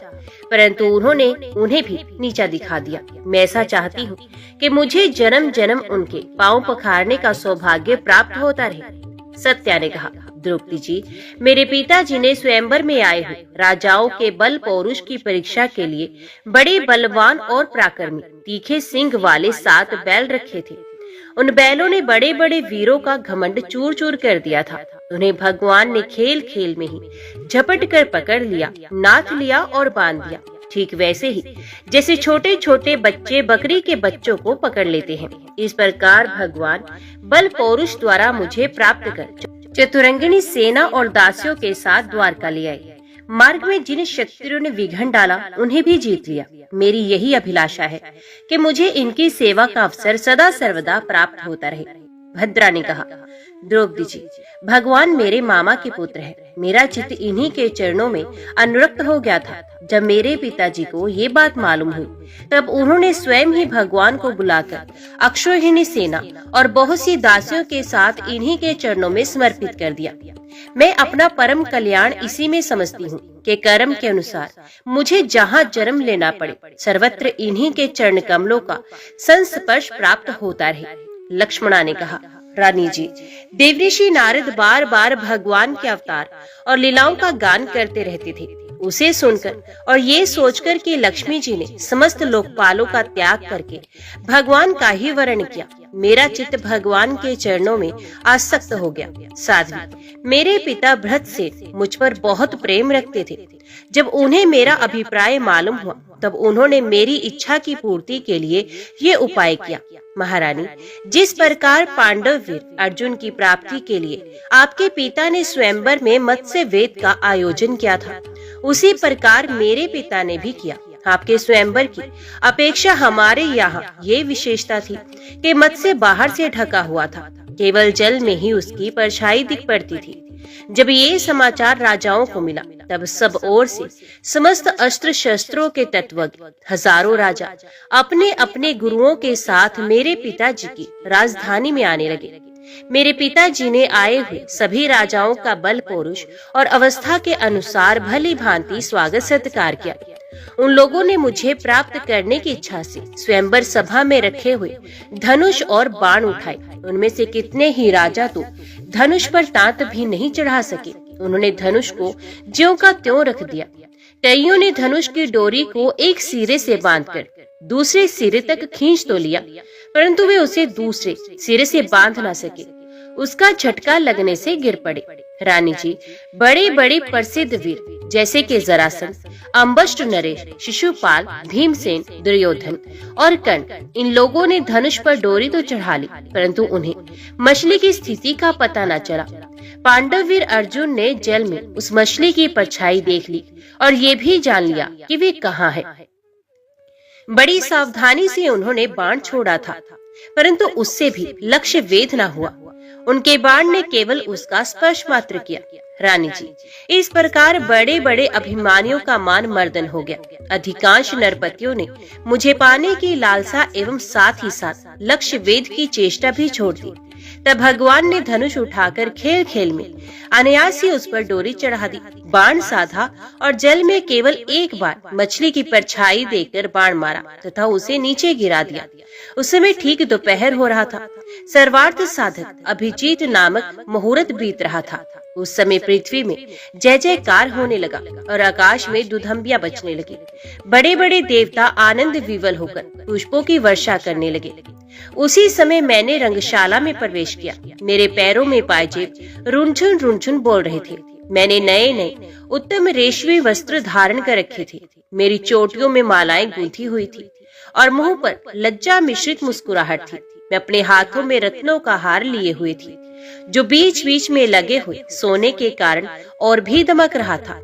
परंतु उन्होंने उन्हें भी नीचा दिखा दिया। मैं ऐसा चाहती हूँ कि मुझे जन्म जन्म उनके पांव पखारने का सौभाग्य प्राप्त होता रहे। सत्या ने कहा, द्रौपदी जी, मेरे पिताजी ने स्वयंवर में आए हुए राजाओं के बल पौरुष की परीक्षा के लिए बड़े बलवान और पराक्रमी तीखे सिंग वाले 7 बैल रखे थे। उन बैलों ने बड़े बड़े वीरों का घमंड चूर चूर कर दिया था। उन्हें भगवान ने खेल खेल में ही झपट कर पकड़ लिया, नाथ लिया और बांध दिया। ठीक वैसे ही जैसे छोटे छोटे बच्चे बकरी के बच्चों को पकड़ लेते हैं, इस प्रकार भगवान बल पौरुष द्वारा मुझे प्राप्त कर चतुरंगिणी सेना और दासियों के साथ द्वारका ले आए। मार्ग में जिन क्षत्रियों ने विघन डाला, उन्हें भी जीत लिया। मेरी यही अभिलाषा है कि मुझे इनकी सेवा का अवसर सदा सर्वदा प्राप्त होता रहे। भद्रा ने कहा, द्रौपदी जी, भगवान मेरे मामा के पुत्र है। मेरा चित्त इन्हीं के चरणों में अनुरक्त हो गया था। जब मेरे पिताजी को ये बात मालूम हुई, तब उन्होंने स्वयं ही भगवान को बुलाकर अक्षौहिणी सेना और बहुत सी दासियों के साथ इन्हीं के चरणों में समर्पित कर दिया। मैं अपना परम कल्याण इसी में समझती हूँ कि कर्म के अनुसार मुझे जहाँ जन्म लेना पड़े, सर्वत्र इन्हीं के चरण कमलों का संस्पर्श प्राप्त होता रहे। लक्ष्मणा ने कहा, रानी जी, देवऋषि नारद बार बार भगवान के अवतार और लीलाओं का गान करते रहते थे। उसे सुनकर और ये सोचकर कि लक्ष्मी जी ने समस्त लोकपालों का त्याग करके भगवान का ही वर्ण किया, मेरा चित्त भगवान के चरणों में आसक्त हो गया। साध्वी, मेरे पिता भरत सेठ मुझ पर बहुत प्रेम रखते थे। जब उन्हें मेरा अभिप्राय मालूम हुआ तब उन्होंने मेरी इच्छा की पूर्ति के लिए ये उपाय किया। महारानी, जिस प्रकार पांडव वीर अर्जुन की प्राप्ति के लिए आपके पिता ने स्वयंवर में मत्स्य वेद का आयोजन किया था, उसी प्रकार मेरे पिता ने भी किया। आपके स्वयंवर की अपेक्षा हमारे यहाँ ये विशेषता थी कि मत्स्य बाहर से ढका हुआ था, केवल जल में ही उसकी परछाई दिख पड़ती थी। जब ये समाचार राजाओं को मिला तब सब ओर से समस्त अस्त्र शस्त्रों के तत्वज्ञ हजारों राजा अपने अपने गुरुओं के साथ मेरे पिताजी की राजधानी में आने लगे। मेरे पिताजी ने आए हुए सभी राजाओं का बल पौरुष और अवस्था के अनुसार भली भांति स्वागत सत्कार किया। उन लोगों ने मुझे प्राप्त करने की इच्छा से स्वयंवर सभा में रखे हुए धनुष और बाण उठाए। उनमें से कितने ही राजा तो धनुष पर तांत भी नहीं चढ़ा सके। उन्होंने धनुष को ज्यों का त्यों रख दिया। कईयों ने धनुष की डोरी को एक सिरे से बांधकर दूसरे सिरे तक खींच तो लिया, परंतु वे उसे दूसरे सिरे से बांध न सके। उसका झटका लगने से गिर पड़े। रानी जी, बड़े बड़े प्रसिद्ध वीर जैसे कि जरासंध, अम्बष्ट नरेश, शिशुपाल, भीमसेन, दुर्योधन और कर्ण, इन लोगों ने धनुष पर डोरी तो चढ़ा ली, परंतु उन्हें मछली की स्थिति का पता न चला। पांडव वीर अर्जुन ने जल में उस मछली की परछाई देख ली और ये भी जान लिया कि वे कहाँ है। बड़ी सावधानी से उन्होंने बाण छोड़ा था, परंतु उससे भी लक्ष्य वेध न हुआ। उनके बाण ने केवल उसका स्पर्श मात्र किया। रानी जी, इस प्रकार बड़े बड़े अभिमानियों का मान मर्दन हो गया। अधिकांश नरपतियों ने मुझे पाने की लालसा एवं साथ ही साथ लक्ष्य वेध की चेष्टा भी छोड़ दी। तब भगवान ने धनुष उठाकर खेल खेल में अनायास ही उस पर डोरी चढ़ा दी, बाण साधा और जल में केवल एक बार मछली की परछाई देकर बाण मारा तथा उसे नीचे गिरा दिया। उस समय ठीक दोपहर हो रहा था। सर्वार्थ साधक अभिजीत नामक मुहूर्त बीत रहा था। उस समय पृथ्वी में जय जयकार होने लगा और आकाश में दुधंबियां बजने लगी। बड़े बड़े देवता आनंद विवल होकर पुष्पों की वर्षा करने लगे। उसी समय मैंने रंगशाला में प्रवेश किया। मेरे पैरों में पायजेब रुनझुन रुनझुन बोल रहे थे। मैंने नए नए उत्तम रेशमी वस्त्र धारण कर रखे थे। मेरी चोटियों में मालाएं गूंथी हुई थी और मुंह पर लज्जा मिश्रित मुस्कुराहट थी। मैं अपने हाथों में रत्नों का हार लिए हुए थी, जो बीच बीच में लगे हुए सोने के कारण और भी दमक रहा था।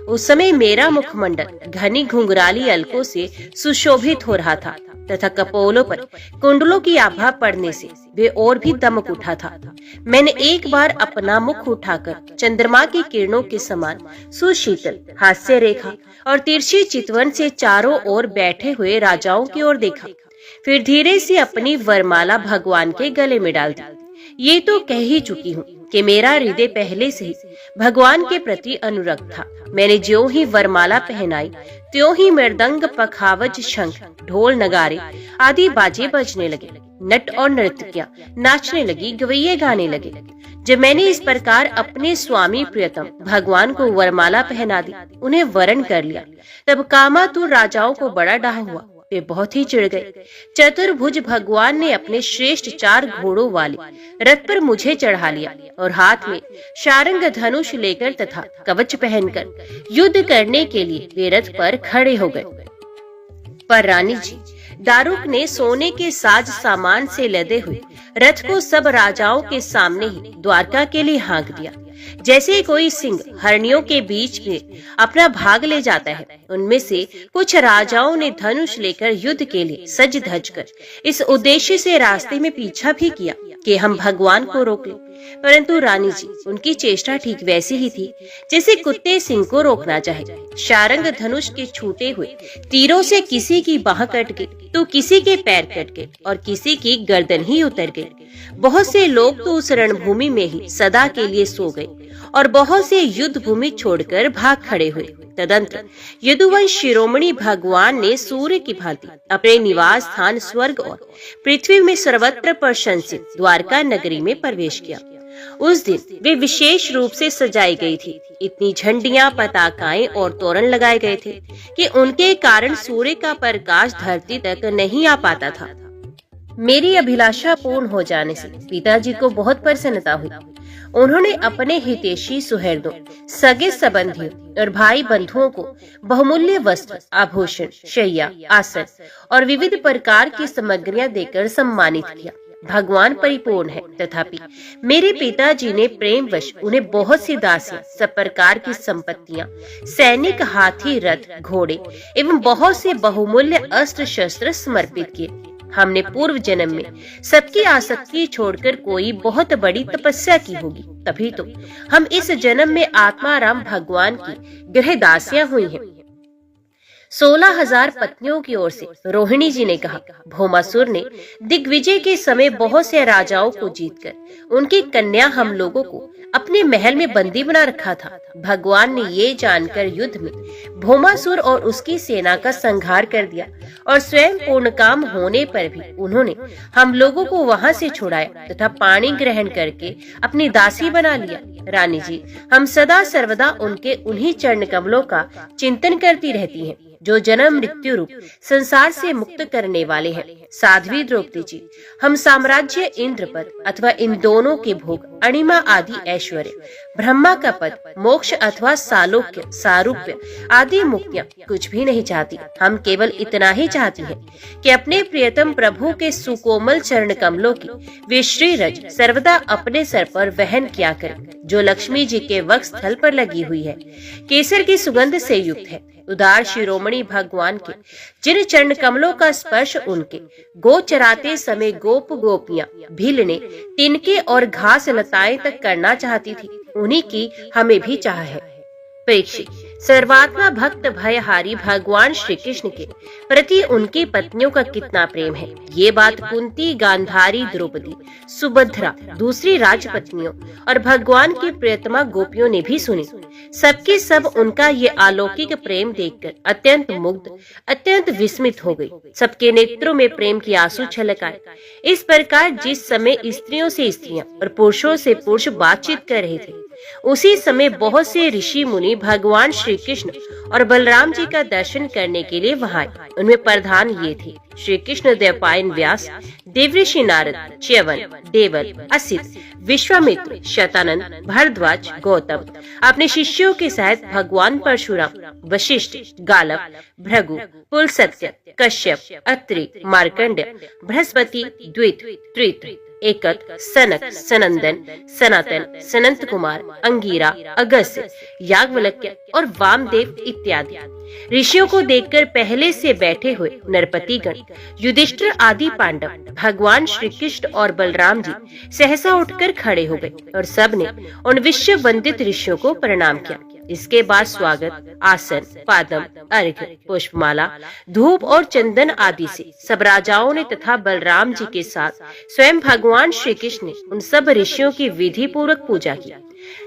उस समय मेरा मुखमंडल घनी घुंघराली अलकों से सुशोभित हो रहा था तथा कपोलों पर कुंडलों की आभा पड़ने से वे और भी दमक उठा था। मैंने एक बार अपना मुख उठाकर चंद्रमा की किरणों के समान सुशीतल हास्य रेखा और तिरछी चितवन से चारों ओर बैठे हुए राजाओं की ओर देखा। फिर धीरे से अपनी वरमाला भगवान के गले में डाल दी। ये तो कह ही चुकी हूँ कि मेरा हृदय पहले से ही भगवान के प्रति अनुरक्त था। मैंने ज्यों ही वरमाला पहनाई त्यों ही मृदंग, पखावज, शंख, ढोल, नगारे आदि बाजे बजने लगे। नट और नर्तकियां नाचने लगी, गवैये गाने लगे। जब मैंने इस प्रकार अपने स्वामी प्रियतम भगवान को वरमाला पहना दी, उन्हें वरण कर लिया, तब कामातुर राजाओं को बड़ा डाह हुआ। वे बहुत ही चिढ़ गए। चतुर्भुज भगवान ने अपने श्रेष्ठ 4 घोड़ों वाले रथ पर मुझे चढ़ा लिया और हाथ में शारंग धनुष लेकर तथा कवच पहनकर युद्ध करने के लिए वे रथ पर खड़े हो गए। पर रानी जी, दारुक ने सोने के साज सामान से लदे हुए रथ को सब राजाओं के सामने ही द्वारका के लिए हाँक दिया। जैसे कोई सिंह हरणियों के बीच में अपना भाग ले जाता है, उनमें से कुछ राजाओं ने धनुष लेकर युद्ध के लिए सज धज कर इस उद्देश्य से रास्ते में पीछा भी किया कि हम भगवान को रोक लें। परंतु रानी जी, उनकी चेष्टा ठीक वैसी ही थी जैसे कुत्ते सिंह को रोकना चाहे। शारंग धनुष के छूटे हुए तीरों से किसी की बाह कट गई तो किसी के पैर कट गए और किसी की गर्दन ही उतर गई। बहुत से लोग तो उस रणभूमि में ही सदा के लिए सो गए और बहुत से युद्ध भूमि छोड़कर भाग खड़े हुए। तदंतर यदुवंश शिरोमणि भगवान ने सूर्य की भांति अपने निवास स्थान स्वर्ग और पृथ्वी में सर्वत्र प्रशंसित द्वारका नगरी में प्रवेश किया। उस दिन वे विशेष रूप से सजाई गई थी। इतनी झंडियां, पताकाएं और तोरण लगाए गए थे कि उनके कारण सूर्य का प्रकाश धरती तक नहीं आ पाता था। मेरी अभिलाषा पूर्ण हो जाने से पिताजी को बहुत प्रसन्नता हुई। उन्होंने अपने हितैषी सुहृदों, सगे संबंधियों और भाई बंधुओं को बहुमूल्य वस्त्र, आभूषण, शैया, आसन और विविध प्रकार की सामग्रियां देकर सम्मानित किया। भगवान परिपूर्ण है, तथापि मेरे पिताजी ने प्रेमवश उन्हें बहुत सी दासियां, सब प्रकार की संपत्तियां, सैनिक, हाथी, रथ, घोड़े एवं बहुत से बहुमूल्य अस्त्र शस्त्र समर्पित किए। हमने पूर्व जन्म में सबकी आसक्ति छोड़कर कोई बहुत बड़ी तपस्या की होगी, तभी तो हम इस जन्म में आत्माराम भगवान की गृहदासियां हुई हैं। 16,000 पत्नियों की ओर से रोहिणी जी ने कहा, भौमासुर ने दिग्विजय के समय बहुत से राजाओं को जीतकर उनकी कन्या हम लोगों को अपने महल में बंदी बना रखा था। भगवान ने ये जानकर युद्ध में भौमासुर और उसकी सेना का संहार कर दिया और स्वयं पूर्ण काम होने पर भी उन्होंने हम लोगों को वहां से छुड़ाया तथा पाणी ग्रहण करके अपनी दासी बना लिया। रानी जी, हम सदा सर्वदा उनके उन्हीं चरण कमलों का चिंतन करती रहती हैं, जो जन्म मृत्यु रूप संसार से मुक्त करने वाले हैं। साध्वी द्रौपदी जी, हम साम्राज्य, इंद्रपद अथवा इन दोनों के भोग, अणिमा आदि ऐश्वर्य, ब्रह्मा का पद, मोक्ष अथवा सालोक्य, सारूप्य आदि मुक्तियां कुछ भी नहीं चाहती। हम केवल इतना ही चाहती हैं कि अपने प्रियतम प्रभु के सुकोमल चरण कमलों की वे श्रीरज सर्वदा अपने सर पर वहन किया करें, जो लक्ष्मी जी के वक्ष स्थल पर लगी हुई है, केसर की सुगंध से युक्त है। उदार शिरोमणि भगवान के जिन चरण कमलों का स्पर्श उनके गो चराते समय गोप गोपियां, भीलने, तिनके और घास लताएं तक करना चाहती थी, उन्हीं की हमें भी चाह है। परीक्षित, सर्वात्मा भक्त भयहारी भगवान श्री कृष्ण के प्रति उनकी पत्नियों का कितना प्रेम है, ये बात कुंती, गांधारी, द्रौपदी, सुभद्रा, दूसरी राजपत्नियों और भगवान की प्रियतमा गोपियों ने भी सुनी। सबकी सब उनका ये अलौकिक प्रेम देखकर अत्यंत मुग्ध, अत्यंत विस्मित हो गई। सबके नेत्रों में प्रेम की आंसू छलक आए। इस प्रकार जिस समय स्त्रियों से स्त्रियां और पुरुषों से पुरुष बातचीत कर रहे थे, उसी समय बहुत से ऋषि मुनि भगवान श्री कृष्ण और बलराम जी का दर्शन करने के लिए वहां आए। उनमें प्रधान ये थे श्री कृष्ण द्वैपायन व्यास, देवऋषि नारद, च्यवन, देवल, असित, विश्वामित्र, शतानंद, भरद्वाज, गौतम अपने शिष्यों के साथ भगवान परशुराम, वशिष्ठ, गालव, भृगु, पुलस्त्य, कश्यप, अत्रि, मार्कंड, बृहस्पति, द्वित, त्रित, एकत, सनक, सनंदन, सनातन, सनंत कुमार, अंगीरा, अगस्त्य, याज्ञवल्क्य और वामदेव इत्यादि ऋषियों को देखकर पहले से बैठे हुए नरपतिगण, युधिष्ठिर आदि पांडव, भगवान श्री कृष्ण और बलराम जी सहसा उठकर खड़े हो गए और सबने उन विश्व वंदित ऋषियों को प्रणाम किया। इसके बाद स्वागत, आसन, पादम, अर्घ्य, पुष्पमाला, धूप और चंदन आदि से सब राजाओं ने तथा बलराम जी के साथ स्वयं भगवान श्री कृष्ण ने उन सब ऋषियों की विधि पूर्वक पूजा की।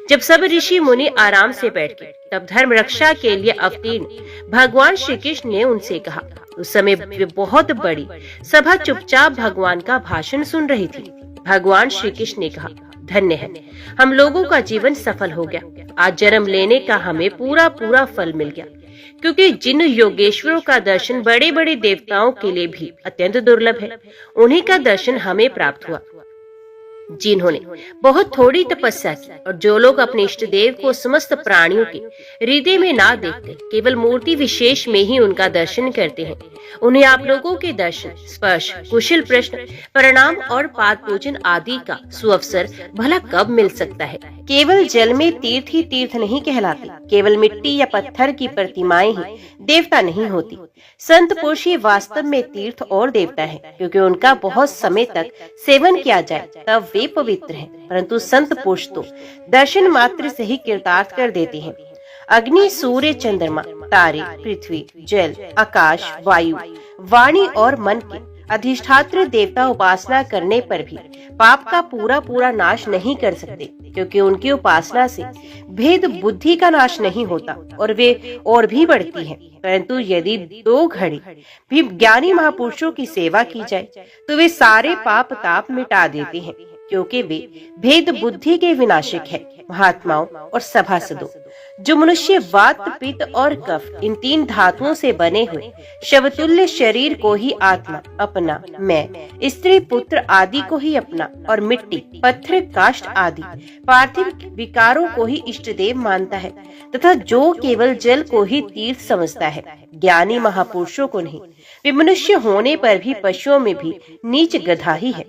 जब सब ऋषि मुनि आराम से बैठ गए, तब धर्म रक्षा के लिए अवतीर्ण भगवान श्री कृष्ण ने उनसे कहा। उस समय वे बहुत बड़ी सभा चुपचाप भगवान का भाषण सुन रही थी। भगवान श्री कृष्ण ने कहा, धन्य है, हम लोगों का जीवन सफल हो गया। आज जन्म लेने का हमें पूरा पूरा फल मिल गया, क्योंकि जिन योगेश्वरों का दर्शन बड़े बड़े देवताओं के लिए भी अत्यंत दुर्लभ है, उन्हीं का दर्शन हमें प्राप्त हुआ। जिन्होंने बहुत थोड़ी तपस्या की और जो लोग अपने इष्ट देव को समस्त प्राणियों के हृदय में ना देखते, केवल मूर्ति विशेष में ही उनका दर्शन करते हैं, उन्हें आप लोगों के दर्शन, स्पर्श, कुशल प्रश्न, प्रणाम और पाद पूजन आदि का सुअवसर भला कब मिल सकता है। केवल जल में तीर्थ ही तीर्थ नहीं कहलाते, केवल मिट्टी या पत्थर की प्रतिमाएं ही देवता नहीं होती। संत पुरुष ही वास्तव में तीर्थ और देवता है, क्योंकि उनका बहुत समय तक सेवन किया जाए तब वे पवित्र हैं। परंतु संत पुरुष तो दर्शन मात्र से ही कृतार्थ कर देते हैं। अग्नि, सूर्य, चंद्रमा, तारे, पृथ्वी, जल, आकाश, वायु, वाणी और मन के अधिष्ठात्र देवता उपासना करने पर भी पाप का पूरा पूरा नाश नहीं कर सकते, क्योंकि उनकी उपासना से भेद बुद्धि का नाश नहीं होता और वे और भी बढ़ती हैं। परंतु यदि 2 घड़ी भी ज्ञानी महापुरुषों की सेवा की जाए तो वे सारे पाप ताप मिटा देते हैं। क्योंकि वे भेद बुद्धि के विनाशक है, महात्माओं और सभासदों। जो मनुष्य वात, पित्त और कफ इन 3 धातुओं से बने हुए शवतुल्य शरीर को ही आत्मा, अपना, मैं, स्त्री, पुत्र आदि को ही अपना और मिट्टी, पत्थर, काष्ठ आदि पार्थिव विकारों को ही इष्ट देव मानता है तथा जो केवल जल को ही तीर्थ समझता है, ज्ञानी महापुरुषों को नहीं, वे मनुष्य होने पर भी पशुओं में भी नीच गधा ही है।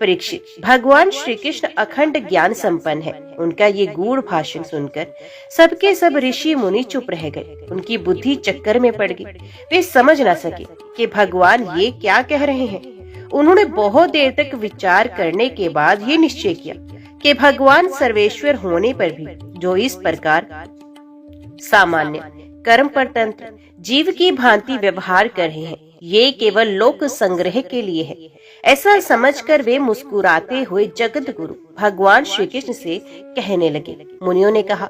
परीक्षित, भगवान श्री कृष्ण अखंड ज्ञान संपन्न है। उनका ये गूढ़ भाषण सुनकर सबके सब ऋषि मुनि चुप रह गए। उनकी बुद्धि चक्कर में पड़ गई। वे समझ न सके कि भगवान ये क्या कह रहे हैं। उन्होंने बहुत देर तक विचार करने के बाद ये निश्चय किया कि भगवान सर्वेश्वर होने पर भी जो इस प्रकार सामान्य कर्म परतंत्र जीव की भांति व्यवहार कर रहे हैं, ये केवल लोक संग्रह के लिए है। ऐसा समझकर वे मुस्कुराते हुए जगत गुरु भगवान श्री कृष्ण से कहने लगे। मुनियों ने कहा,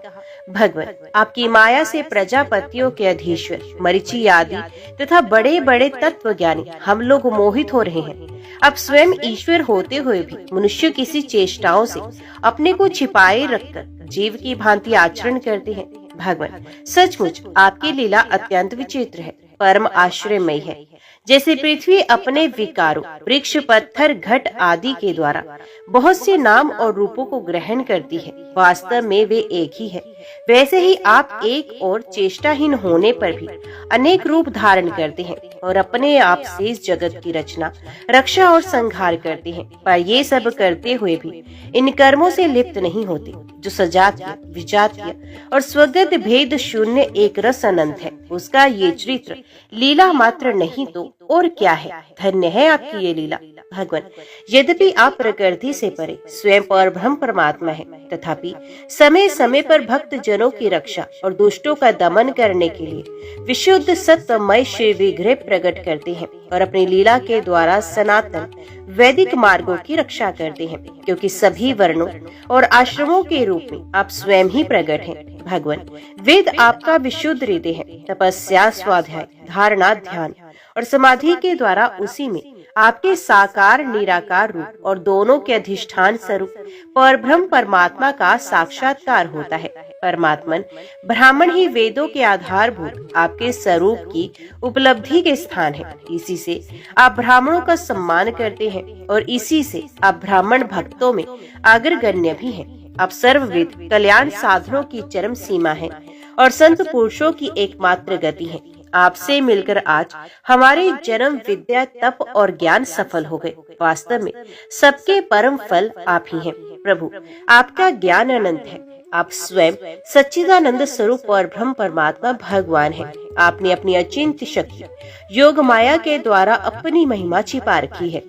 भगवान, आपकी माया से प्रजापतियों के अधीश्वर मरीचि आदि तथा बड़े बड़े तत्वज्ञानी हम लोग मोहित हो रहे हैं। अब स्वयं ईश्वर होते हुए भी मनुष्य किसी चेष्टाओं से अपने को छिपाए रखकर जीव की भांति आचरण करते हैं। भगवान, सचमुच आपकी लीला अत्यंत विचित्र है, परम आश्चर्यमयी है। जैसे पृथ्वी अपने विकारों, वृक्ष, पत्थर, घट आदि के द्वारा बहुत से नाम और रूपों को ग्रहण करती है, वास्तव में वे एक ही है, वैसे ही आप एक और चेष्टाहीन होने पर भी अनेक रूप धारण करते हैं और अपने आप से इस जगत की रचना, रक्षा और संहार करते हैं। पर ये सब करते हुए भी इन कर्मों से लिप्त नहीं होते जो सजातीय, विजातीय और स्वगत भेद शून्य एक रस अनंत है। उसका ये चरित्र लीला मात्र नहीं तो और क्या है। धन्य है आपकी ये लीला। भगवान, यद्यपि आप प्रकृति से परे स्वयं परब्रह्म परमात्मा है, तथापि समय समय पर भक्त जनों की रक्षा और दुष्टों का दमन करने के लिए विशुद्ध सत्यमय श्री विग्रह प्रकट करते हैं और अपनी लीला के द्वारा सनातन वैदिक मार्गों की रक्षा करते हैं, क्योंकि सभी वर्णों और आश्रमों के रूप में आप स्वयं ही प्रकट हैं। भगवान, वेद आपका विशुद्ध हृदय है। तपस्या, स्वाध्याय, धारणा, ध्यान और समाधि के द्वारा उसी में आपके साकार, निराकार रूप और दोनों के अधिष्ठान स्वरूप परब्रह्म परमात्मा का साक्षात्कार होता है। परमात्मन ब्राह्मण ही वेदों के आधारभूत आपके स्वरूप की उपलब्धि के स्थान है। इसी से आप ब्राह्मणों का सम्मान करते हैं और इसी से आप ब्राह्मण भक्तों में अग्रगण्य भी हैं। आप सर्वविध कल्याण साधनों की चरम सीमा है और संत पुरुषों की एकमात्र गति है। आपसे मिलकर आज हमारे जन्म, विद्या, तप और ज्ञान सफल हो गए। वास्तव में सबके परम फल आप ही हैं। प्रभु, आपका ज्ञान अनंत है। आप स्वयं सच्चिदानंद स्वरूप और ब्रह्म परमात्मा भगवान हैं। आपने अपनी अचिंत्य शक्ति योग माया के द्वारा अपनी महिमा छिपा रखी है।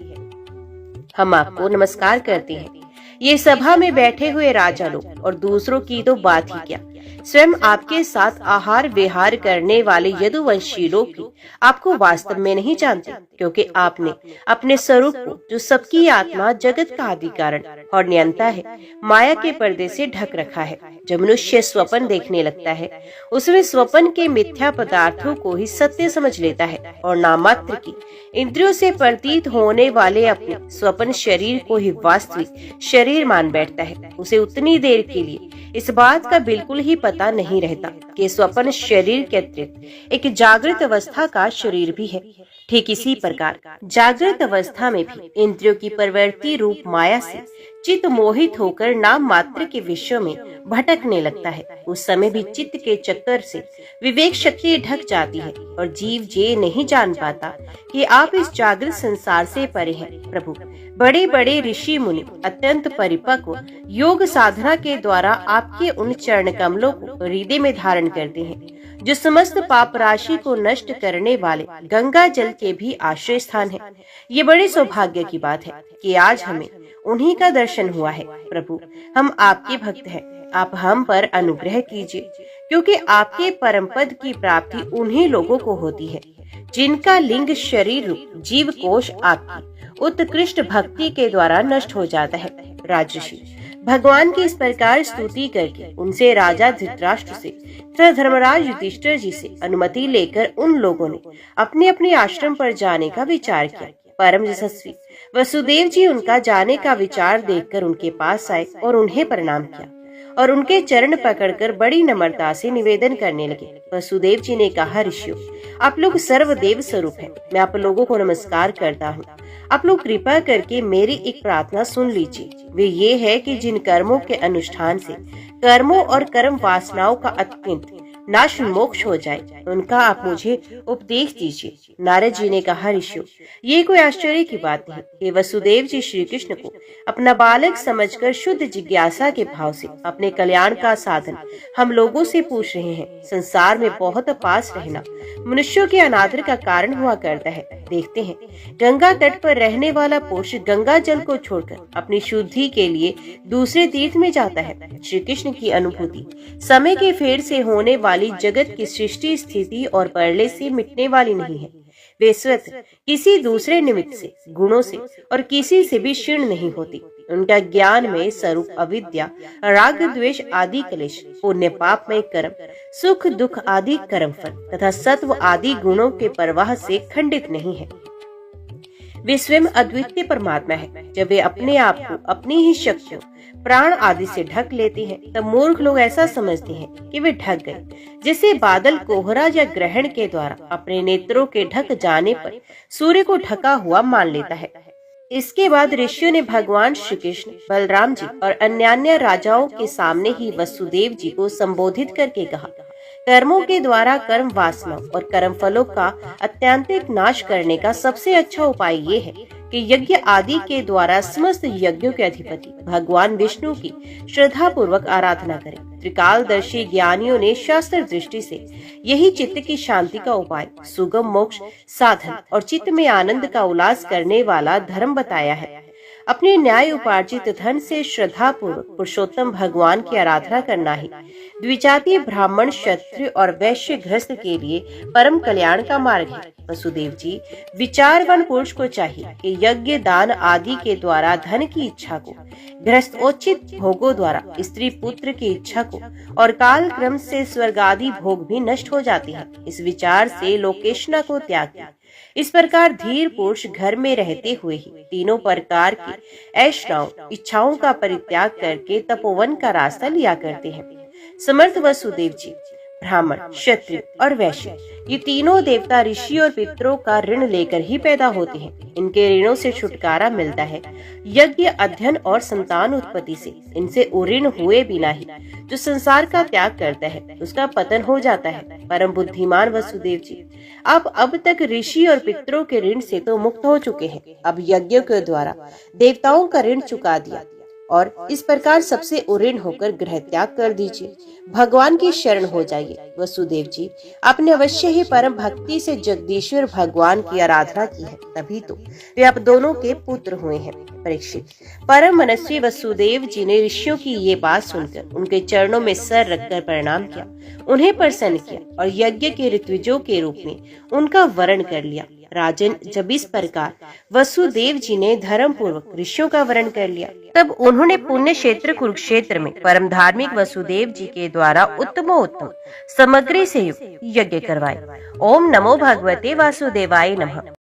हम आपको नमस्कार करते हैं। ये सभा में बैठे हुए राजा लोग और दूसरों की तो बात ही क्या, स्वयं आपके साथ आहार विहार करने वाले यदुवंशी लोग भी आपको वास्तव में नहीं जानते, क्योंकि आपने अपने स्वरूप को, जो सबकी आत्मा, जगत का आदि कारण और नियंता है, माया के पर्दे से ढक रखा है। जब मनुष्य स्वप्न देखने लगता है, उसमें स्वप्न के मिथ्या पदार्थों को ही सत्य समझ लेता है और नामात्र की इंद्रियों से प्रतीत होने वाले अपने स्वप्न शरीर को ही वास्तविक शरीर मान बैठता है। उसे उतनी देर के लिए इस बात का बिल्कुल ही पता नहीं रहता कि स्वप्न शरीर के अतिरिक्त एक जागृत अवस्था का शरीर भी है। ठीक इसी प्रकार जागृत अवस्था में भी इंद्रियों की प्रवृत्ति रूप माया से चित्त मोहित होकर नाम मात्र के विषयों में भटकने लगता है। उस समय भी चित्त के चक्कर से विवेक शक्ति ढक जाती है और जीव ये नहीं जान पाता कि आप इस जागृत संसार से परे हैं। प्रभु, बड़े बड़े ऋषि मुनि अत्यंत परिपक्व योग साधना के द्वारा आपके उन चरण कमलों को हृदय में धारण करते हैं, जो समस्त पाप राशि को नष्ट करने वाले गंगा जल के भी आश्रय स्थान है। ये बड़े सौभाग्य की बात है कि आज हमें उन्हीं का दर्शन हुआ है। प्रभु, हम आपके भक्त हैं। आप हम पर अनुग्रह कीजिए, क्योंकि आपके परम पद की प्राप्ति उन्हीं लोगों को होती है जिनका लिंग शरीर रूप जीव कोश आपकी उत्कृष्ट भक्ति के द्वारा नष्ट हो जाता है। राजर्षि, भगवान की इस प्रकार स्तुति करके उनसे राजा धृतराष्ट्र से तथा धर्मराज युधिष्ठिर जी से अनुमति लेकर उन लोगों ने अपने अपने आश्रम पर जाने का विचार किया। परम यशस्वी वसुदेव जी उनका जाने का विचार देखकर उनके पास आए और उन्हें प्रणाम किया और उनके चरण पकड़कर बड़ी नम्रता से निवेदन करने लगे। वसुदेव जी ने कहा, ऋषियों, आप लोग सर्वदेव स्वरूप हैं। मैं आप लोगों को नमस्कार करता हूँ। आप लोग कृपा करके मेरी एक प्रार्थना सुन लीजिए। वे ये है कि जिन कर्मों के अनुष्ठान से कर्मों और कर्म वासनाओं का अत्यंत नाश मोक्ष हो जाए, उनका आप मुझे उपदेश दीजिए। नारद जी ने कहा, ऋषियों, ये कोई आश्चर्य की बात नहीं कि वसुदेव जी श्री कृष्ण को अपना बालक समझकर शुद्ध जिज्ञासा के भाव से अपने कल्याण का साधन हम लोगों से पूछ रहे हैं। संसार में बहुत पास रहना मनुष्यों के अनादर का कारण हुआ करता है। देखते हैं, गंगा तट पर रहने वाला पुरुष गंगा जल को छोड़कर अपनी शुद्धि के लिए दूसरे तीर्थ में जाता है। श्री कृष्ण की अनुभूति समय के फेर से होने वाली जगत की सृष्टि, स्थिति और प्रलय से मिटने वाली नहीं है। वे स्वतः किसी दूसरे निमित्त से, गुणों से और किसी से भी क्षीण नहीं होती। उनका ज्ञान में स्वरूप अविद्या, राग द्वेष आदि क्लेश, पुण्य पापमय कर्म, सुख दुख आदि कर्म फल तथा सत्व आदि गुणों के प्रवाह से खंडित नहीं है। वे स्वयं अद्वितीय परमात्मा है। जब वे अपने आप को अपनी ही शक्तियों, प्राण आदि से ढक लेते हैं, तब मूर्ख लोग ऐसा समझते हैं कि वे ढक गए, जैसे बादल कोहरा या ग्रहण के द्वारा अपने नेत्रों के ढक जाने पर सूर्य को ढका हुआ मान लेता है। इसके बाद ऋषियों ने भगवान श्री कृष्ण, बलराम जी और अन्य राजाओं के सामने ही वसुदेव जी को संबोधित करके कहा, कर्मों के द्वारा कर्म वासनाओं और कर्म फलों का अत्यंतिक नाश करने का सबसे अच्छा उपाय ये है कि यज्ञ आदि के द्वारा समस्त यज्ञों के अधिपति भगवान विष्णु की श्रद्धा पूर्वक आराधना करें। त्रिकालदर्शी ज्ञानियों ने शास्त्र दृष्टि से यही चित्त की शांति का उपाय, सुगम मोक्ष साधन और चित्त में आनंद का उल्लास करने वाला धर्म बताया है। अपने न्याय उपार्जित धन से श्रद्धा पूर्वक पुरुषोत्तम भगवान की आराधना करना ही द्विजातीय ब्राह्मण, क्षत्रिय और वैश्य गृहस्थ के लिए परम कल्याण का मार्ग है। वसुदेव जी, विचारवान पुरुष को चाहिए कि यज्ञ, दान आदि के द्वारा धन की इच्छा को, गृहस्थोचित भोगों द्वारा स्त्री पुत्र की इच्छा को और काल क्रम से स्वर्ग आदि भोग भी नष्ट हो जाते हैं। इस विचार से लोकेशना को त्याग किया। इस प्रकार धीर पुरुष घर में रहते हुए ही तीनों प्रकार की ऐशनाओं, इच्छाओं का परित्याग करके तपोवन का रास्ता लिया करते हैं। समर्थ वसुदेव जी, ब्राह्मण, क्षत्रिय और वैश्य, ये तीनों देवता ऋषि और पितरों का ऋण लेकर ही पैदा होते हैं। इनके ऋणों से छुटकारा मिलता है यज्ञ, अध्ययन और संतान उत्पत्ति से। इनसे उऋण हुए बिना ही जो संसार का त्याग करता है, उसका पतन हो जाता है। परम बुद्धिमान वसुदेव जी, आप अब तक ऋषि और पितरों के ऋण से तो मुक्त हो चुके हैं। अब यज्ञों के द्वारा देवताओं का ऋण चुका दिया और इस प्रकार सबसे उऋण होकर गृह त्याग कर दीजिए, भगवान की शरण हो जाइए। वसुदेव जी, आपने अवश्य ही परम भक्ति से जगदीश्वर भगवान की आराधना की है, तभी तो वे आप दोनों के पुत्र हुए हैं। परीक्षित, परम मनस्वी वसुदेव जी ने ऋषियों की ये बात सुनकर उनके चरणों में सर रखकर प्रणाम किया, उन्हें प्रसन्न किया और यज्ञ के ऋत्विजों के रूप में उनका वरण कर लिया। राजन, जब इस प्रकार वसुदेव जी ने धर्म पूर्वक ऋषियों का वरण कर लिया, तब उन्होंने पुण्य क्षेत्र कुरुक्षेत्र में परम धार्मिक वसुदेव जी के द्वारा उत्तमोत्तम सामग्री से युक्त यज्ञ करवाए। ओम नमो भगवते वासुदेवाय नमः।